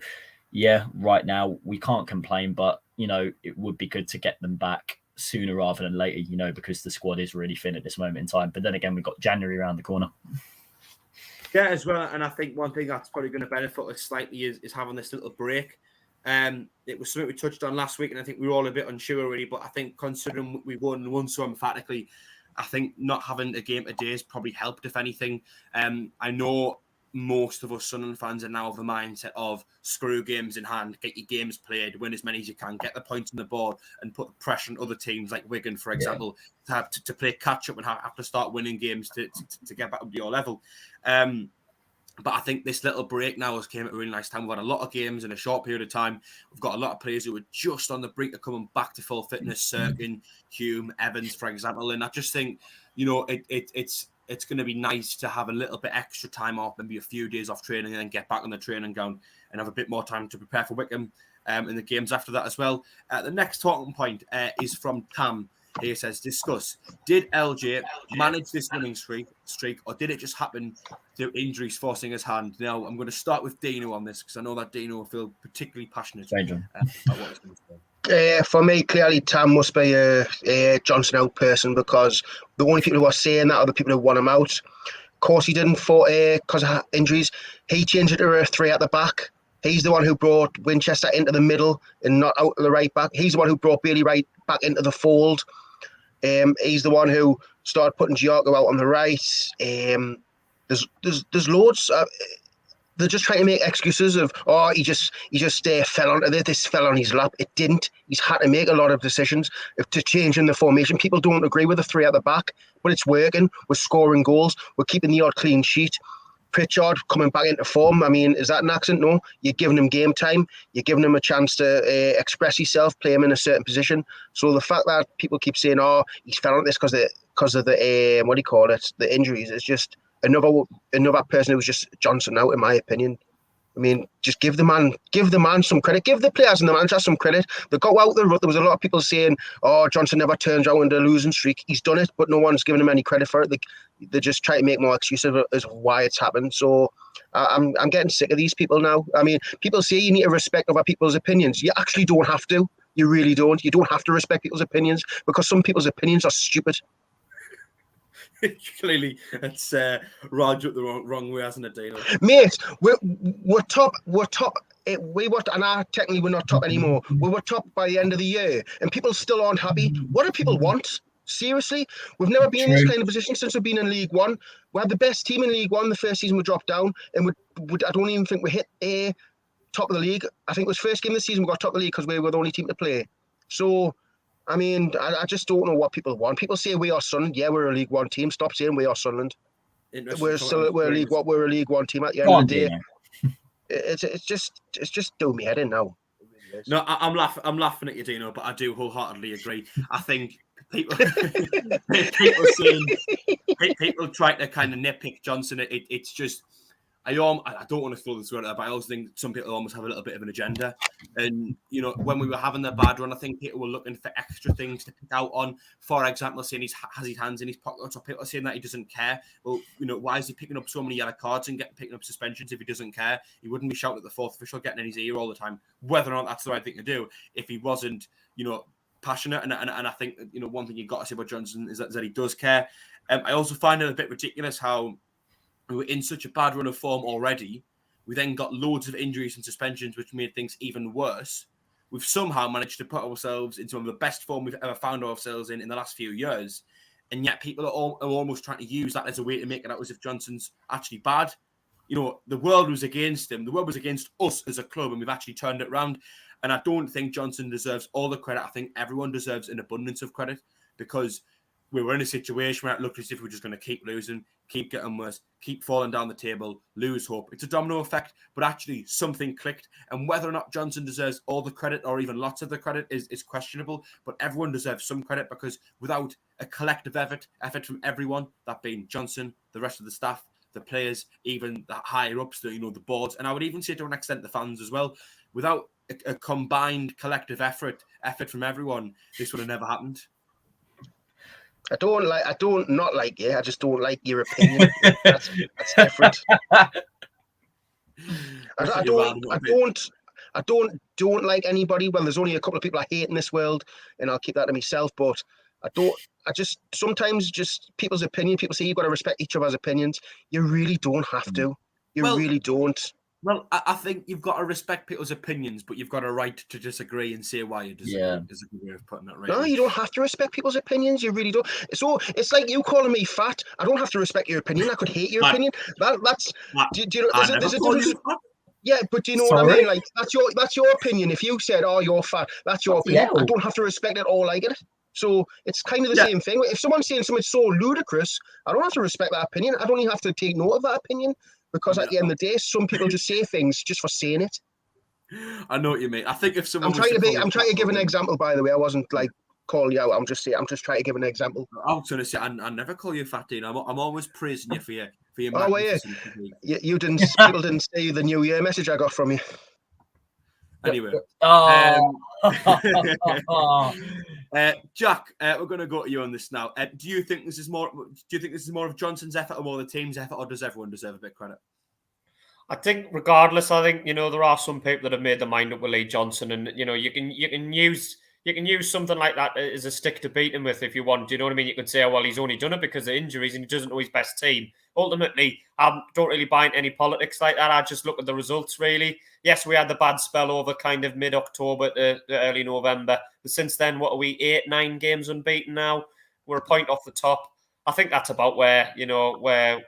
yeah, right now we can't complain, but it would be good to get them back sooner rather than later, because the squad is really thin at this moment in time. But then again, we've got January around the corner. Yeah, as well. And I think one thing that's probably going to benefit us slightly is having this little break. It was something we touched on last week, and I think we were all a bit unsure really. But I think considering we won so emphatically, I think not having a game a day has probably helped, if anything. I know most of us Sunderland fans are now of the mindset of screw games in hand, get your games played, win as many as you can, get the points on the board, and put the pressure on other teams like Wigan, for example, to have to play catch up and have to start winning games to get back up to your level. But I think this little break now has came at a really nice time. We've had a lot of games in a short period of time. We've got a lot of players who are just on the brink of coming back to full fitness. Sirkin, Hume, Evans, for example. And I just think, it's going to be nice to have a little bit extra time off, maybe a few days off training, and then get back on the training ground and have a bit more time to prepare for Wickham in the games after that as well. The next talking point is from Tam. He says, discuss, did LJ manage this winning streak, or did it just happen through injuries forcing his hand? Now, I'm going to start with Dino on this, because I know that Dino will feel particularly passionate about what he's going to say. For me, clearly, Tam must be a Johnson out person, because the only people who are saying that are the people who want him out. Of course, he didn't because of injuries. He changed it to a 3 at the back. He's the one who brought Winchester into the middle and not out to the right back. He's the one who brought Bailey Wright back into the fold. He's the one who started putting Dajaku out on the right. There's loads. They're just trying to make excuses of, he just fell onto this fell on his lap. It didn't. He's had to make a lot of decisions to change in the formation. People don't agree with the 3 at the back, but it's working. We're scoring goals. We're keeping the odd clean sheet. Pritchard coming back into form. I mean, is that an accident? No. You're giving him game time. You're giving him a chance to express himself, play him in a certain position. So the fact that people keep saying, he's fell on this because of the injuries, is just another person who's just Johnson out, in my opinion. I mean, just give the man some credit. Give the players and the manager some credit. They got out the rut. There was a lot of people saying, Johnson never turns out into a losing streak. He's done it, but no one's giving him any credit for it. They just try to make more excuses as why it's happened. So I'm getting sick of these people now. I mean, people say you need to respect other people's opinions. You actually don't have to. You really don't. You don't have to respect people's opinions, because some people's opinions are stupid. Clearly, it's Raj up the wrong way, hasn't it, Dino? Mate, we're top. Technically we're not top anymore. We were top by the end of the year, and people still aren't happy. What do people want? Seriously, we've never been in this kind of position since we've been in League One. We had the best team in League One the first season we dropped down, and I don't even think we hit top of the league. I think it was first game of the season we got top of the league because we were the only team to play. So, I mean, I just don't know what people want. People say we are Sunderland. Yeah, we're a League One team. Stop saying we are Sunderland. We're a League One team at the end of the day. It's just doing me head in now. It really is. No, I'm laughing at you, Dino, but I do wholeheartedly agree. I think people try to kind of nitpick Johnson. It's just I don't want to throw this word out, but I also think some people almost have a little bit of an agenda. And, when we were having the bad run, I think people were looking for extra things to pick out on. For example, saying he has his hands in his pockets, or people saying that he doesn't care. Well, why is he picking up so many yellow cards and picking up suspensions if he doesn't care? He wouldn't be shouting at the fourth official, getting in his ear all the time, whether or not that's the right thing to do, if he wasn't, passionate. And I think, one thing you've got to say about Johnson is that he does care. I also find it a bit ridiculous how we were in such a bad run of form already. We then got loads of injuries and suspensions, which made things even worse. We've somehow managed to put ourselves into one of the best form we've ever found ourselves in the last few years. And yet people are almost trying to use that as a way to make it out as if Johnson's actually bad. The world was against him. The world was against us as a club, and we've actually turned it around. And I don't think Johnson deserves all the credit. I think everyone deserves an abundance of credit, because we were in a situation where it looked as if we were just going to keep losing, keep getting worse, keep falling down the table, lose hope. It's a domino effect, but actually something clicked. And whether or not Johnson deserves all the credit or even lots of the credit is questionable, but everyone deserves some credit, because without a collective effort from everyone, that being Johnson, the rest of the staff, the players, even the higher ups, the boards, and I would even say to an extent the fans as well, without a combined collective effort from everyone, this would have never happened. I don't not like you. I just don't like your opinion. That's different. I don't like anybody. Well, there's only a couple of people I hate in this world, and I'll keep that to myself. But I just sometimes just people's opinion. People say you've got to respect each other's opinions. You really don't have to. You really don't. Well, I think you've got to respect people's opinions, but you've got a right to disagree and say why you disagree. Yeah. Is a good way of putting it, right? No, you don't have to respect people's opinions. You really don't. So it's like you calling me fat. I don't have to respect your opinion. I could hate your opinion. That's. Do you know? There's a difference. Yeah, but do you know what I mean? Like that's your opinion. If you said, "Oh, you're fat," that's your opinion. I don't have to respect it or like it. So it's kind of the same thing. If someone's saying something so ludicrous, I don't have to respect that opinion. I don't even have to take note of that opinion. Because at the end of the day, some people just say things just for saying it. I know what you mean. I think if someone I'm trying to give an example, by the way. I wasn't like calling you out. I'm just trying to give an example. I was going to say, I never call you fat, Dean. I'm always praising you for your Oh, were you? You didn't. People didn't see the New Year message I got from you. Anyway. Jack, we're going to go to you on this now. Do you think this is more of Johnson's effort or more the team's effort, or does everyone deserve a bit of credit? I think regardless, there are some people that have made their mind up with Lee Johnson, and you can use something like that as a stick to beat him with if you want. Do you know what I mean? You could say, oh, well, he's only done it because of injuries and he doesn't know his best team. Ultimately, I don't really buy into any politics like that. I just look at the results, really. Yes, we had the bad spell over kind of mid-October to early November. But since then, what are we, 8-9 games unbeaten now? We're a point off the top. I think that's about where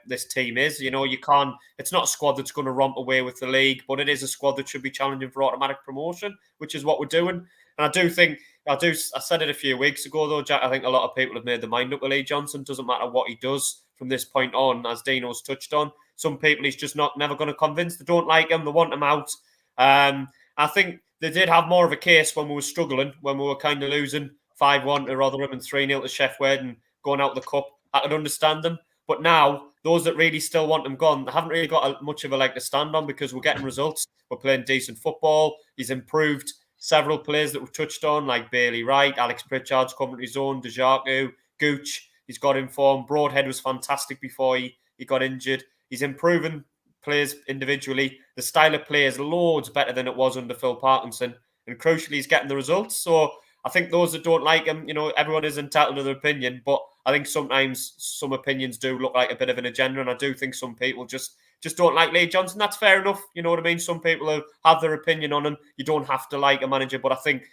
this team is. You can't. It's not a squad that's going to romp away with the league, but it is a squad that should be challenging for automatic promotion, which is what we're doing. And I said it a few weeks ago, though, Jack. I think a lot of people have made their mind up with Lee Johnson. Doesn't matter what he does from this point on, as Dino's touched on. Some people he's just never going to convince. They don't like him. They want him out. I think they did have more of a case when we were struggling, when we were kind of losing 5-1 to Rotherham and 3-0 to Sheffield and going out the cup. I could understand them. But now, those that really still want him gone, they haven't really got much of a leg to stand on because we're getting results. We're playing decent football. He's improved several players that we've touched on, like Bailey Wright, Alex Pritchard's coming to his own, Dajaku, Gooch. He's got in form. Broadhead was fantastic before he got injured. He's improving players individually. The style of play is loads better than it was under Phil Parkinson. And crucially, he's getting the results. So I think those that don't like him, everyone is entitled to their opinion. But I think sometimes some opinions do look like a bit of an agenda. And I do think some people just don't like Lee Johnson. That's fair enough. You know what I mean? Some people have their opinion on him. You don't have to like a manager. But I think,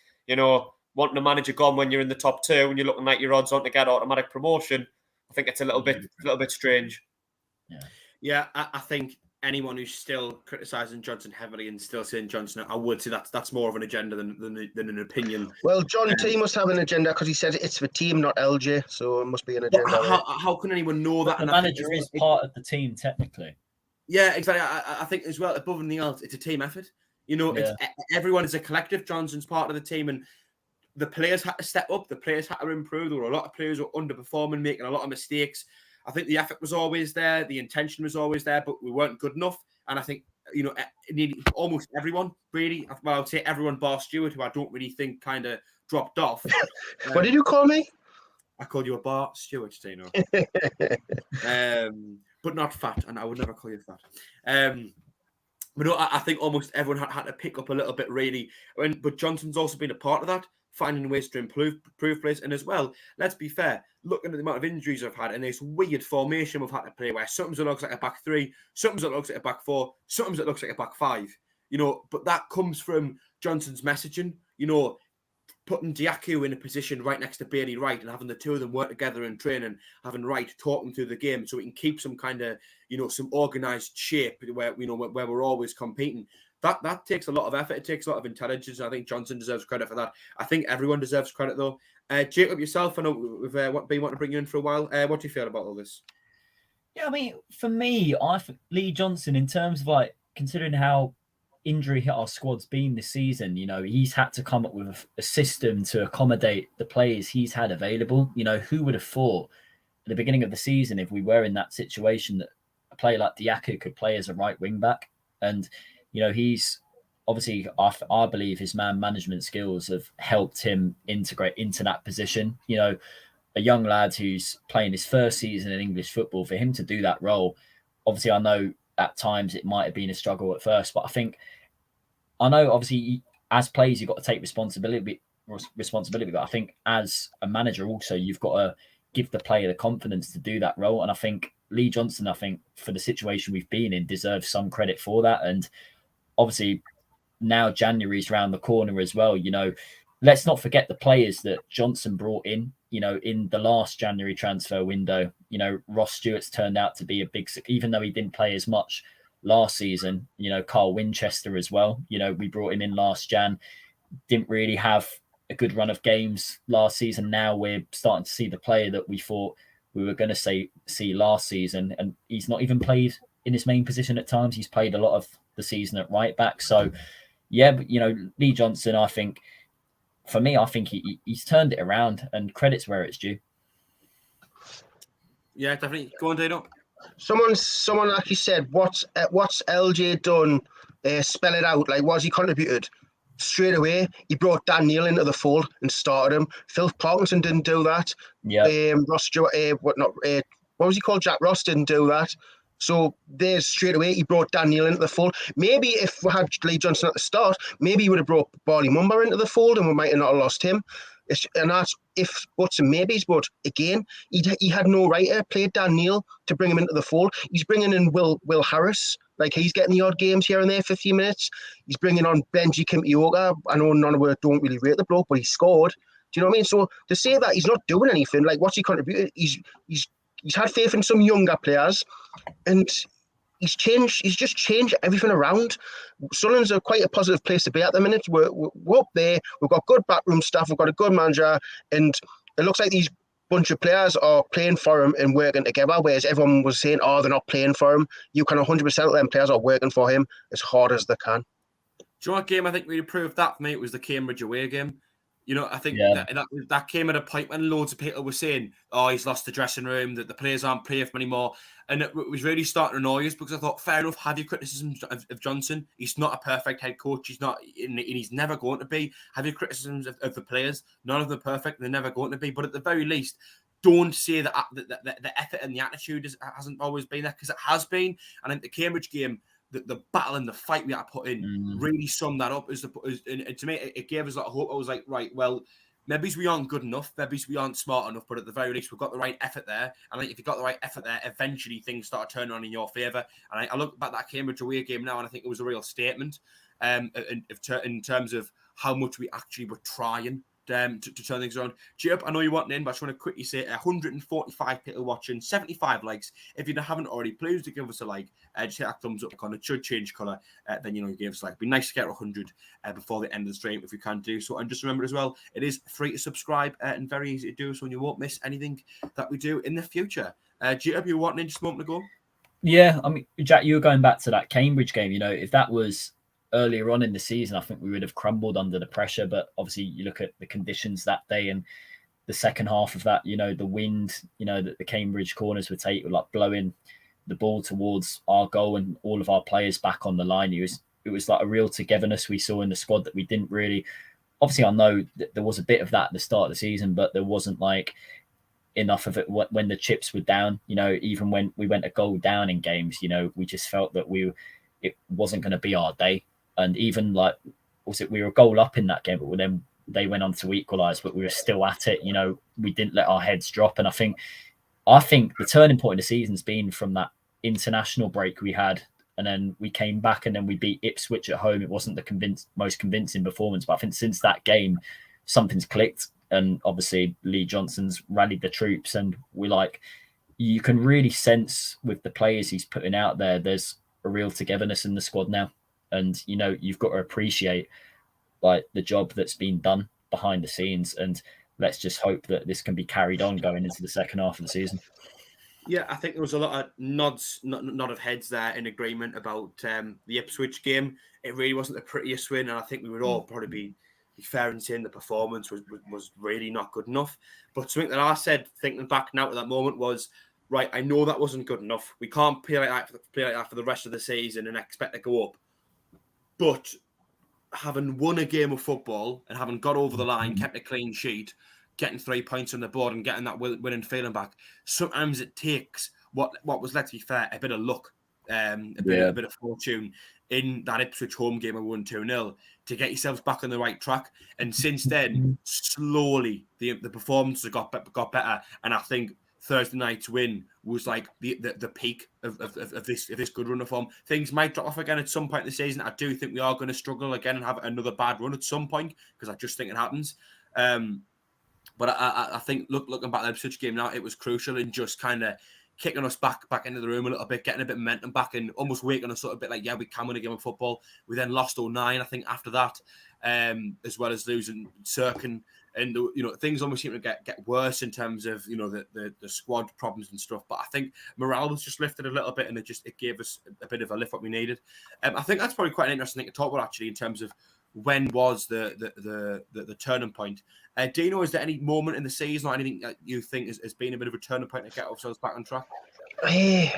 wanting a manager gone when you're in the top two and you're looking like your odds on to get automatic promotion, I think it's a little bit strange. Yeah, I think anyone who's still criticising Johnson heavily and still saying Johnson, I would say that's more of an agenda than an opinion. Well, John T must have an agenda because he said it's the team, not LJ, so it must be an agenda. How can anyone know that? The manager is part of the team, technically. Yeah, exactly. I think as well, above anything else, it's a team effort. Everyone is a collective. Johnson's part of the team, and the players had to step up. The players had to improve. There were a lot of players who were underperforming, making a lot of mistakes. I think the effort was always there. The intention was always there, but we weren't good enough. And I think, almost everyone, really, well, I would say everyone bar Stewart, who I don't really think kind of dropped off. What did you call me? I called you a bar Stewart, Dino. But not fat, and I would never call you fat. But no, I think almost everyone had to pick up a little bit, really. But Johnson's also been a part of that, finding ways to improve players. And as well, let's be fair, looking at the amount of injuries I've had and this weird formation we've had to play where sometimes it looks like a back three, sometimes it looks like a back four, sometimes it looks like a back five. But that comes from Johnson's messaging, putting Dajaku in a position right next to Bailey Wright and having the two of them work together in training, having Wright talk them through the game so we can keep some kind of, some organised shape where we're always competing. That takes a lot of effort. It takes a lot of intelligence. I think Johnson deserves credit for that. I think everyone deserves credit, though. Jacob, yourself, I know we've been wanting to bring you in for a while. What do you feel about all this? Yeah, I mean, for me, I think Lee Johnson, in terms of considering how injury hit our squad's been this season, he's had to come up with a system to accommodate the players he's had available. Who would have thought at the beginning of the season, if we were in that situation, that a player like Dajaku could play as a right wing back? And he's obviously, I believe his man management skills have helped him integrate into that position. A young lad who's playing his first season in English football, for him to do that role, obviously I know at times it might have been a struggle at first, but I think I know obviously as players you've got to take responsibility, but I think as a manager also you've got to give the player the confidence to do that role. And I think Lee Johnson, for the situation we've been in, deserves some credit for that. And obviously now January's round the corner as well. Let's not forget the players that Johnson brought in, in the last January transfer window. Ross Stewart's turned out to be a big, even though he didn't play as much last season, Carl Winchester as well. We brought him in last Jan, didn't really have a good run of games last season. Now we're starting to see the player that we thought we were going to see last season, and he's not even played in his main position at times. He's played a lot of the season at right back. So, yeah, but, Lee Johnson, I think he's turned it around, and credit's where it's due. Yeah, definitely. Go on, Dino. Someone actually said, what's LJ done? Spell it out. Like, what's he contributed? Straight away, he brought Dan Neil into the fold and started him. Phil Parkinson didn't do that. Yeah. Ross Stewart, what was he called? Jack Ross didn't do that. So there's straight away, he brought Dan Neil into the fold. Maybe if we had Lee Johnson at the start, maybe he would have brought Barney Mumba into the fold and we might have not lost him. And that's if buts and maybes. But again, he had no right to play Dan Neil to bring him into the fold. He's bringing in Will Harris. Like, he's getting the odd games here and there, 15 minutes. He's bringing on Benji Kimpioka. I know none of us don't really rate the bloke, but he scored. Do you know what I mean? So to say that he's not doing anything, like, what's he contributed? He's had faith in some younger players, and he's just changed everything around. Sunderland's quite a positive place to be at the minute. We're up there. We've got good backroom staff. We've got a good manager, and it looks like these bunch of players are playing for him and working together, whereas everyone was saying, they're not playing for him. You can 100% of them players are working for him as hard as they can. Do you know what game I think really proved that for me? It was the Cambridge away game. I think that came at a point when loads of people were saying, he's lost the dressing room, that the players aren't playing for him anymore. And it was really starting to annoy us, because I thought, fair enough, have your criticisms of Johnson. He's not a perfect head coach. He's not, and he's never going to be. Have your criticisms of the players. None of them are perfect. They're never going to be. But at the very least, don't say that the effort and the attitude hasn't always been there, because it has been. And I think the Cambridge game, the battle and the fight we had to put in really summed that up. And to me, it gave us a lot of hope. I was like, right, well, maybe we aren't good enough. Maybe we aren't smart enough. But at the very least, we've got the right effort there. And I think if you've got the right effort there, eventually things start turning on in your favour. And I look back at that Cambridge away game now, and I think it was a real statement in terms of how much we actually were trying to turn things around. Jacob, I know you want in, but I just want to quickly say 145 people watching, 75 likes. If you haven't already, please do give us a like. Just hit that thumbs up icon. It should change colour. Then you give us a like. It'd be nice to get 100 before the end of the stream if we can do so. And just remember as well, it is free to subscribe and very easy to do so, and you won't miss anything that we do in the future. Jacob, you wanting in just a moment ago? Yeah, I mean, Jack, you were going back to that Cambridge game. If that was earlier on in the season, I think we would have crumbled under the pressure. But obviously, you look at the conditions that day and the second half of that, the wind, that the Cambridge corners would take, like blowing the ball towards our goal and all of our players back on the line. It was like a real togetherness we saw in the squad that we didn't really. Obviously, I know that there was a bit of that at the start of the season, but there wasn't like enough of it when the chips were down. Even when we went a goal down in games, we just felt that it wasn't going to be our day. And even we were a goal up in that game, but then they went on to equalise, but we were still at it. We didn't let our heads drop. And I think the turning point of the season's been from that international break we had, and then we came back and then we beat Ipswich at home. It wasn't the most convincing performance, but I think since that game, something's clicked. And obviously Lee Johnson's rallied the troops, and you can really sense with the players he's putting out there, there's a real togetherness in the squad now. And, you've got to appreciate the job that's been done behind the scenes. And let's just hope that this can be carried on going into the second half of the season. Yeah, I think there was a lot of nod of heads there in agreement about the Ipswich game. It really wasn't the prettiest win. And I think we would all probably be fair in saying the performance was really not good enough. But something that I said, thinking back now to that moment, was, right, I know that wasn't good enough. We can't play like that for the rest of the season and expect to go up. But having won a game of football and having got over the line, kept a clean sheet, getting 3 points on the board and getting that winning feeling back, sometimes it takes what was, let's be fair, a bit of luck, a bit of fortune. in that Ipswich home game and won 2-0 to get yourselves back on the right track. And since then, slowly the performances got better. And I think Thursday night's win was like the peak of this good run of form. Things might drop off again at some point in the season. I do think we are going to struggle again and have another bad run at some point, because I just think it happens. But I think looking back at the Ipswich game now, it was crucial in just kind of kicking us back into the room a little bit, getting a bit of momentum back, and almost waking us up a bit like, yeah, we can win a game of football. We then lost 09, I think, after that, as well as losing Sirkin. And, things almost seem to get worse in terms of, the squad problems and stuff. But I think morale was just lifted a little bit, and it gave us a bit of a lift what we needed. I think that's probably quite an interesting thing to talk about, actually, in terms of when was the turning point. Dino, is there any moment in the season or anything that you think has been a bit of a turning point to get ourselves back on track? I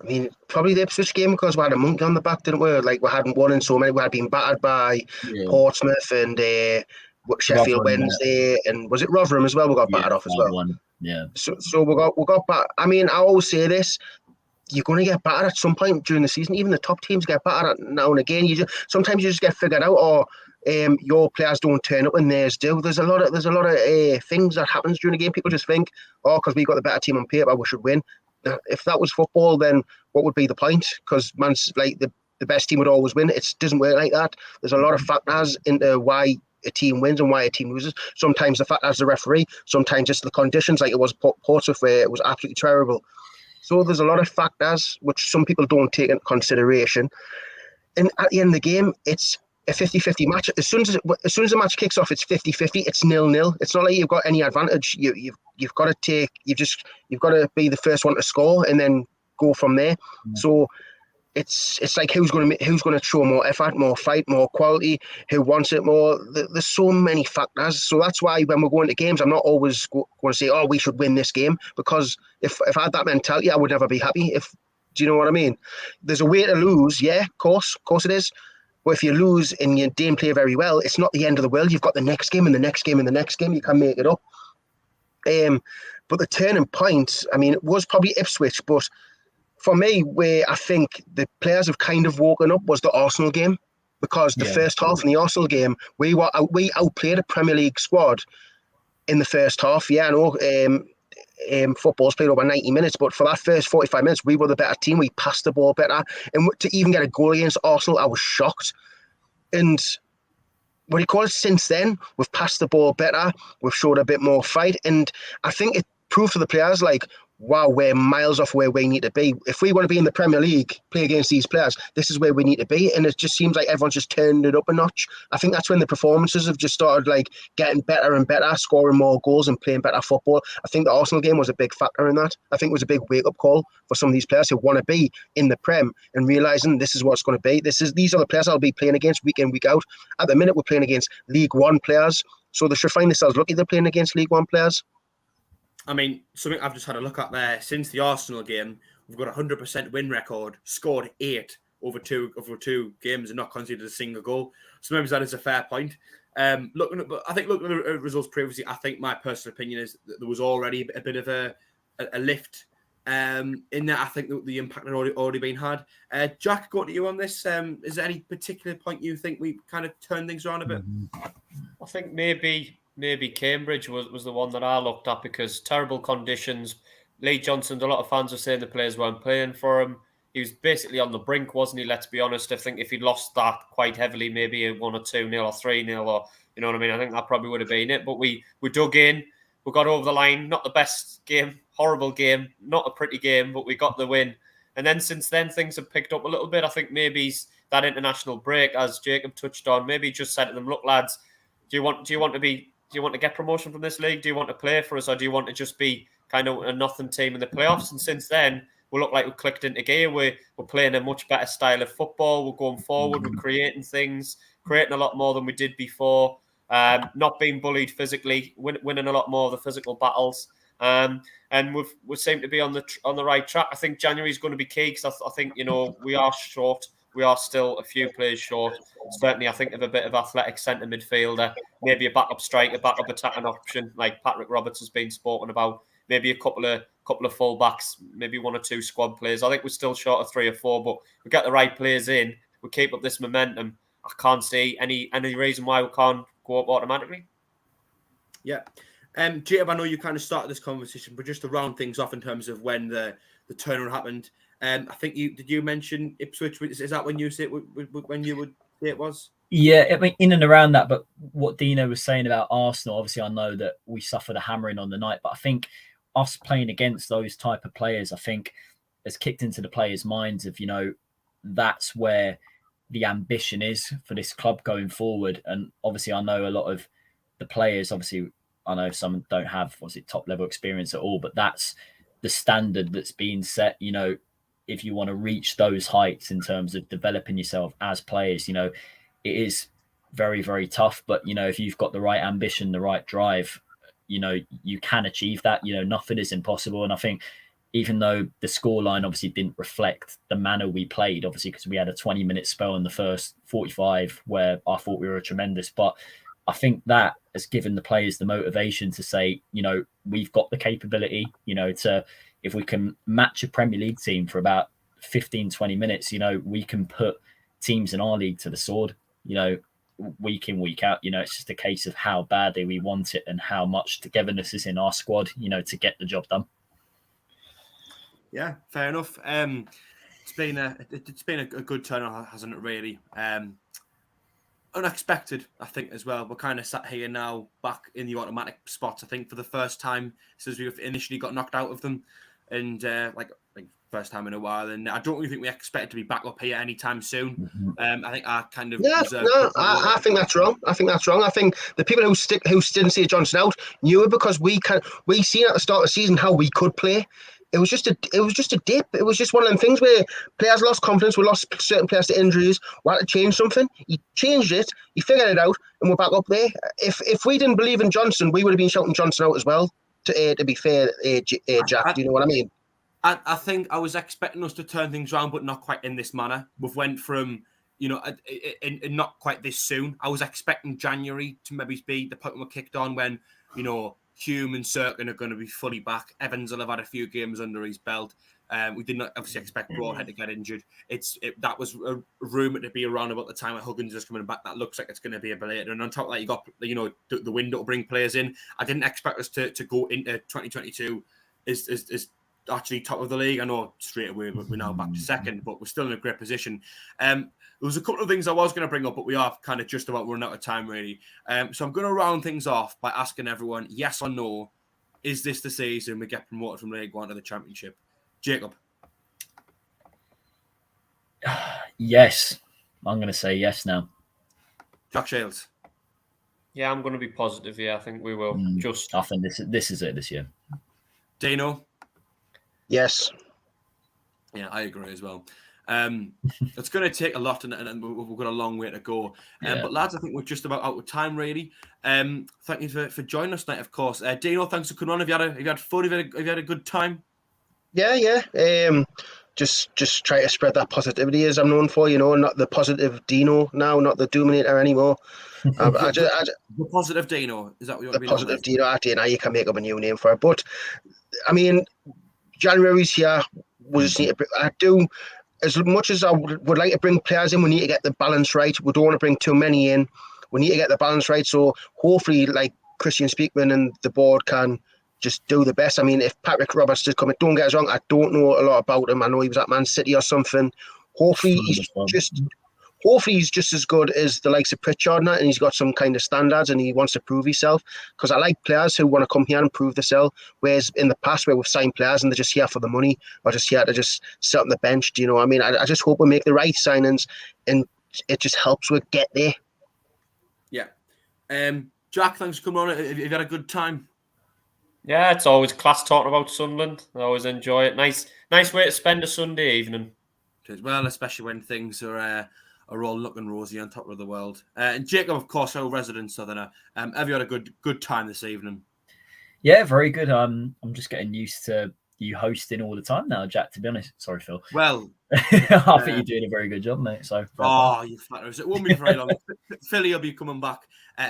mean, probably the Ipswich game, because we had a monkey on the back, didn't we? Like, we hadn't won in so many. We had been battered by Portsmouth and Sheffield Wednesday, and was it Rotherham as well? We got battered off as well. Yeah. So we got back. I mean, I always say this: you're going to get battered at some point during the season. Even the top teams get battered now and again. Sometimes you just get figured out, or your players don't turn up and theirs do. There's a lot of things that happens during the game. People just think, oh, because we got the better team on paper, we should win. If that was football, then what would be the point? Because man's like the best team would always win. It doesn't work like that. There's a lot of factors into why a team wins and why a team loses. Sometimes the factors the referee, sometimes just the conditions, like it was Portsmouth where it was absolutely terrible. So there's a lot of factors which some people don't take into consideration. And at the end of the game, it's a 50-50 match. As soon as the match kicks off, it's 50-50. It's 0-0. It's not like you've got any advantage. You've got to be the first one to score and then go from there. So it's like who's going to show more effort, more fight, more quality, who wants it more. There's so many factors. So that's why when we're going to games, I'm not always going to say, oh, we should win this game, because if I had that mentality, I would never be happy. Do you know what I mean? There's a way to lose, yeah, of course it is. But if you lose and you didn't play very well, it's not the end of the world. You've got the next game and the next game and the next game. You can make it up. But the turning point, I mean, it was probably Ipswich, but for me, where I think the players have kind of woken up was the Arsenal game, because the first half in the Arsenal game, we outplayed a Premier League squad in the first half. Yeah, I know football's played over 90 minutes, but for that first 45 minutes, we were the better team. We passed the ball better. And to even get a goal against Arsenal, I was shocked. And what do you call it? Since then, we've passed the ball better. We've showed a bit more fight. And I think it proved to the players, like, wow, we're miles off where we need to be. If we want to be in the Premier League, play against these players, this is where we need to be. And it just seems like everyone's just turned it up a notch. I think that's when the performances have just started like getting better and better, scoring more goals and playing better football. I think the Arsenal game was a big factor in that. I think it was a big wake-up call for some of these players who want to be in the Prem and realising this is what it's going to be. These are the players I'll be playing against week in, week out. At the minute, we're playing against League One players, so they should find themselves lucky they're playing against League One players. I mean, something I've just had a look at there, since the Arsenal game, we've got a 100% win record, scored 8 over two games and not conceded a single goal. So maybe that is a fair point. Looking at the results previously, I think my personal opinion is that there was already a bit of a lift in there. I think that the impact had already been had. Jack, go to you on this. Is there any particular point you think we kind of turned things around a bit? I think maybe Cambridge was the one that I looked at, because terrible conditions. Lee Johnson, a lot of fans were saying the players weren't playing for him. He was basically on the brink, wasn't he? Let's be honest. I think if he'd lost that quite heavily, maybe a 1 or 2-0 or 3-0, or you know what I mean, I think that probably would have been it. But we dug in, we got over the line. Not the best game, horrible game, not a pretty game, but we got the win. And then since then, things have picked up a little bit. I think maybe that international break, as Jacob touched on, maybe just said to them, look, lads, do you want to get promotion from this league? Do you want to play for us, or do you want to just be kind of a nothing team in the playoffs? And since then, we look like we've clicked into gear. We're playing a much better style of football. We're going forward. We're creating things, creating a lot more than we did before. Not being bullied physically, winning a lot more of the physical battles. And we seem to be on the right track. I think January is going to be key, because I think we are short. We are still a few players short. Certainly, I think of a bit of athletic centre midfielder, maybe a backup striker, backup attacking option, like Patrick Roberts has been spoken about. Maybe a couple of couple of full-backs, maybe 1 or 2 squad players. I think we're still short of 3 or 4, but we get the right players in. We keep up this momentum. I can't see any reason why we can't go up automatically. Yeah. Jacob, I know you kind of started this conversation, but just to round things off in terms of when the turnaround happened, I think you mention Ipswich? Is that when you say when you would say it was? Yeah, I mean, in and around that. But what Dino was saying about Arsenal, obviously, I know that we suffered a hammering on the night, but I think us playing against those type of players, I think, has kicked into the players' minds of, that's where the ambition is for this club going forward. And obviously, I know a lot of the players, obviously, I know some don't have top level experience at all, but that's the standard that's being set. If you want to reach those heights in terms of developing yourself as players, it is very, very tough. But if you've got the right ambition, the right drive, you can achieve that. Nothing is impossible. And I think even though the scoreline obviously didn't reflect the manner we played, obviously because we had a 20-minute spell in the first 45 where I thought we were tremendous, but I think that has given the players the motivation to say, we've got the capability, to, if we can match a Premier League team for about 15, 20 minutes, we can put teams in our league to the sword, week in, week out. It's just a case of how badly we want it and how much togetherness is in our squad, to get the job done. Yeah, fair enough. It's been a good turnaround, hasn't it, really? Unexpected, I think, as well. We're kind of sat here now back in the automatic spots, I think, for the first time since we initially got knocked out of them, and like first time in a while. And I don't really think we expect to be back up here anytime soon. I think I kind of I think that's wrong. I think the people who didn't see Johnson out knew it, because we seen at the start of the season how we could play. It was just a dip. It was just one of them things where players lost confidence. We lost certain players to injuries. We had to change something. He changed it. He figured it out, and we're back up there. If we didn't believe in Johnson, we would have been shouting Johnson out as well. To be fair, Jack, do you know what I mean? I think I was expecting us to turn things around, but not quite in this manner. We've went from, in not quite this soon. I was expecting January to maybe be the point we kicked on when, Hume and Sirkin are going to be fully back. Evans will have had a few games under his belt. We did not obviously expect Broadhead to get injured. That was a rumour to be around about the time that Huggins is coming back. That looks like it's going to be a belated. And on top of that, you got the window to bring players in. I didn't expect us to go into 2022 is actually top of the league. I know straight away we're now back to second, but we're still in a great position. There was a couple of things I was going to bring up, but we are kind of just about running out of time, really. So I'm going to round things off by asking everyone, yes or no, is this the season we get promoted from League One to the Championship? Jacob? Yes. I'm going to say yes now. Jack Shields? Yeah, I'm going to be positive. Yeah, I think we will. I think this is it this year. Dino? Yes. Yeah, I agree as well. It's going to take a lot, and we've got a long way to go. But lads, I think we're just about out of time, really. Thank you for joining us tonight, of course. Dino, thanks for coming on. Have you had fun? Have you had a good time? Yeah. Just try to spread that positivity as I'm known for. Not the positive Dino now, not the Dominator anymore. The positive Dino, is that what you want to be? The positive Dino. Now you can make up a new name for it. But I mean, January's here. We just need to. I do. As much as I would like to bring players in, we need to get the balance right. We don't want to bring too many in. We need to get the balance right. So hopefully, like Christian Speakman and the board can just do the best. I mean, if Patrick Roberts did come in, don't get us wrong, I don't know a lot about him. I know he was at Man City or something. Hopefully he's just as good as the likes of Pritchard and he's got some kind of standards and he wants to prove himself. Because I like players who want to come here and prove themselves. Whereas in the past where we've signed players and they're just here for the money or just here to just sit on the bench. Do you know what I mean? I just hope we make the right signings and it just helps with get there. Yeah. Jack, thanks for coming on. Have you had a good time? Yeah, it's always class talking about Sunderland. I always enjoy it. Nice way to spend a Sunday evening. Well, especially when things are all looking rosy on top of the world. And Jacob, of course, our resident Southerner. Have you had a good time this evening? Yeah, very good. I'm just getting used to you hosting all the time now, Jack, to be honest. Sorry, Phil. Well, I think you're doing a very good job, mate. So, you flatterers. It won't be very long. Philly will be coming back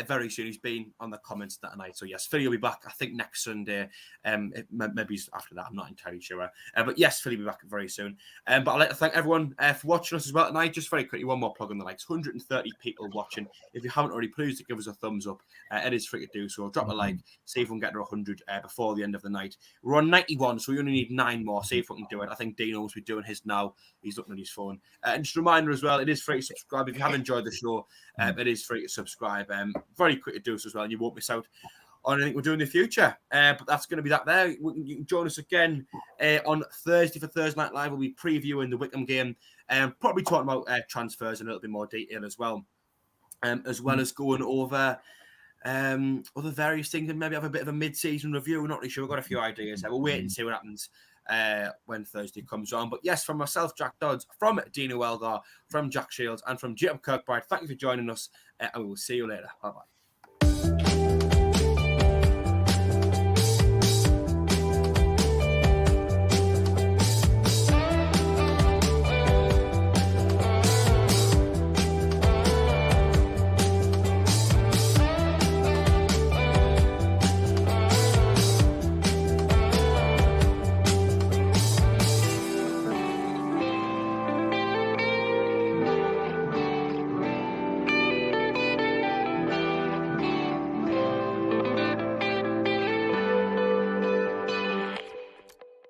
very soon. He's been on the comments that night. So, yes, Philly will be back, I think, next Sunday. Maybe after that. I'm not entirely sure. But, yes, Philly will be back very soon. But I'd like to thank everyone for watching us as well tonight. Just very quickly, one more plug on the likes. 130 people watching. If you haven't already, please give us a thumbs up. It is free to do so. Drop a like. See if we can get to 100 before the end of the night. We're on 91, so we only need 9 more. See if we can do it. I think Dino will be doing his now. He's looking at his phone. And just a reminder as well, it is free to subscribe. If you have enjoyed the show, it is free to subscribe. Very quick to do so as well, and you won't miss out on anything we're doing in the future. But that's going to be that there. You can join us again on Thursday for Thursday Night Live. We'll be previewing the Wickham game, probably talking about transfers in a little bit more detail as well as going over other various things and maybe have a bit of a mid-season review. We're not really sure. We've got a few ideas. We'll wait and see what happens when Thursday comes on. But yes, from myself, Jack Dodds, from Dino Elgar, from Jack Shields, and from Jacob Kirkbride, thank you for joining us, and we will see you later. Bye-bye.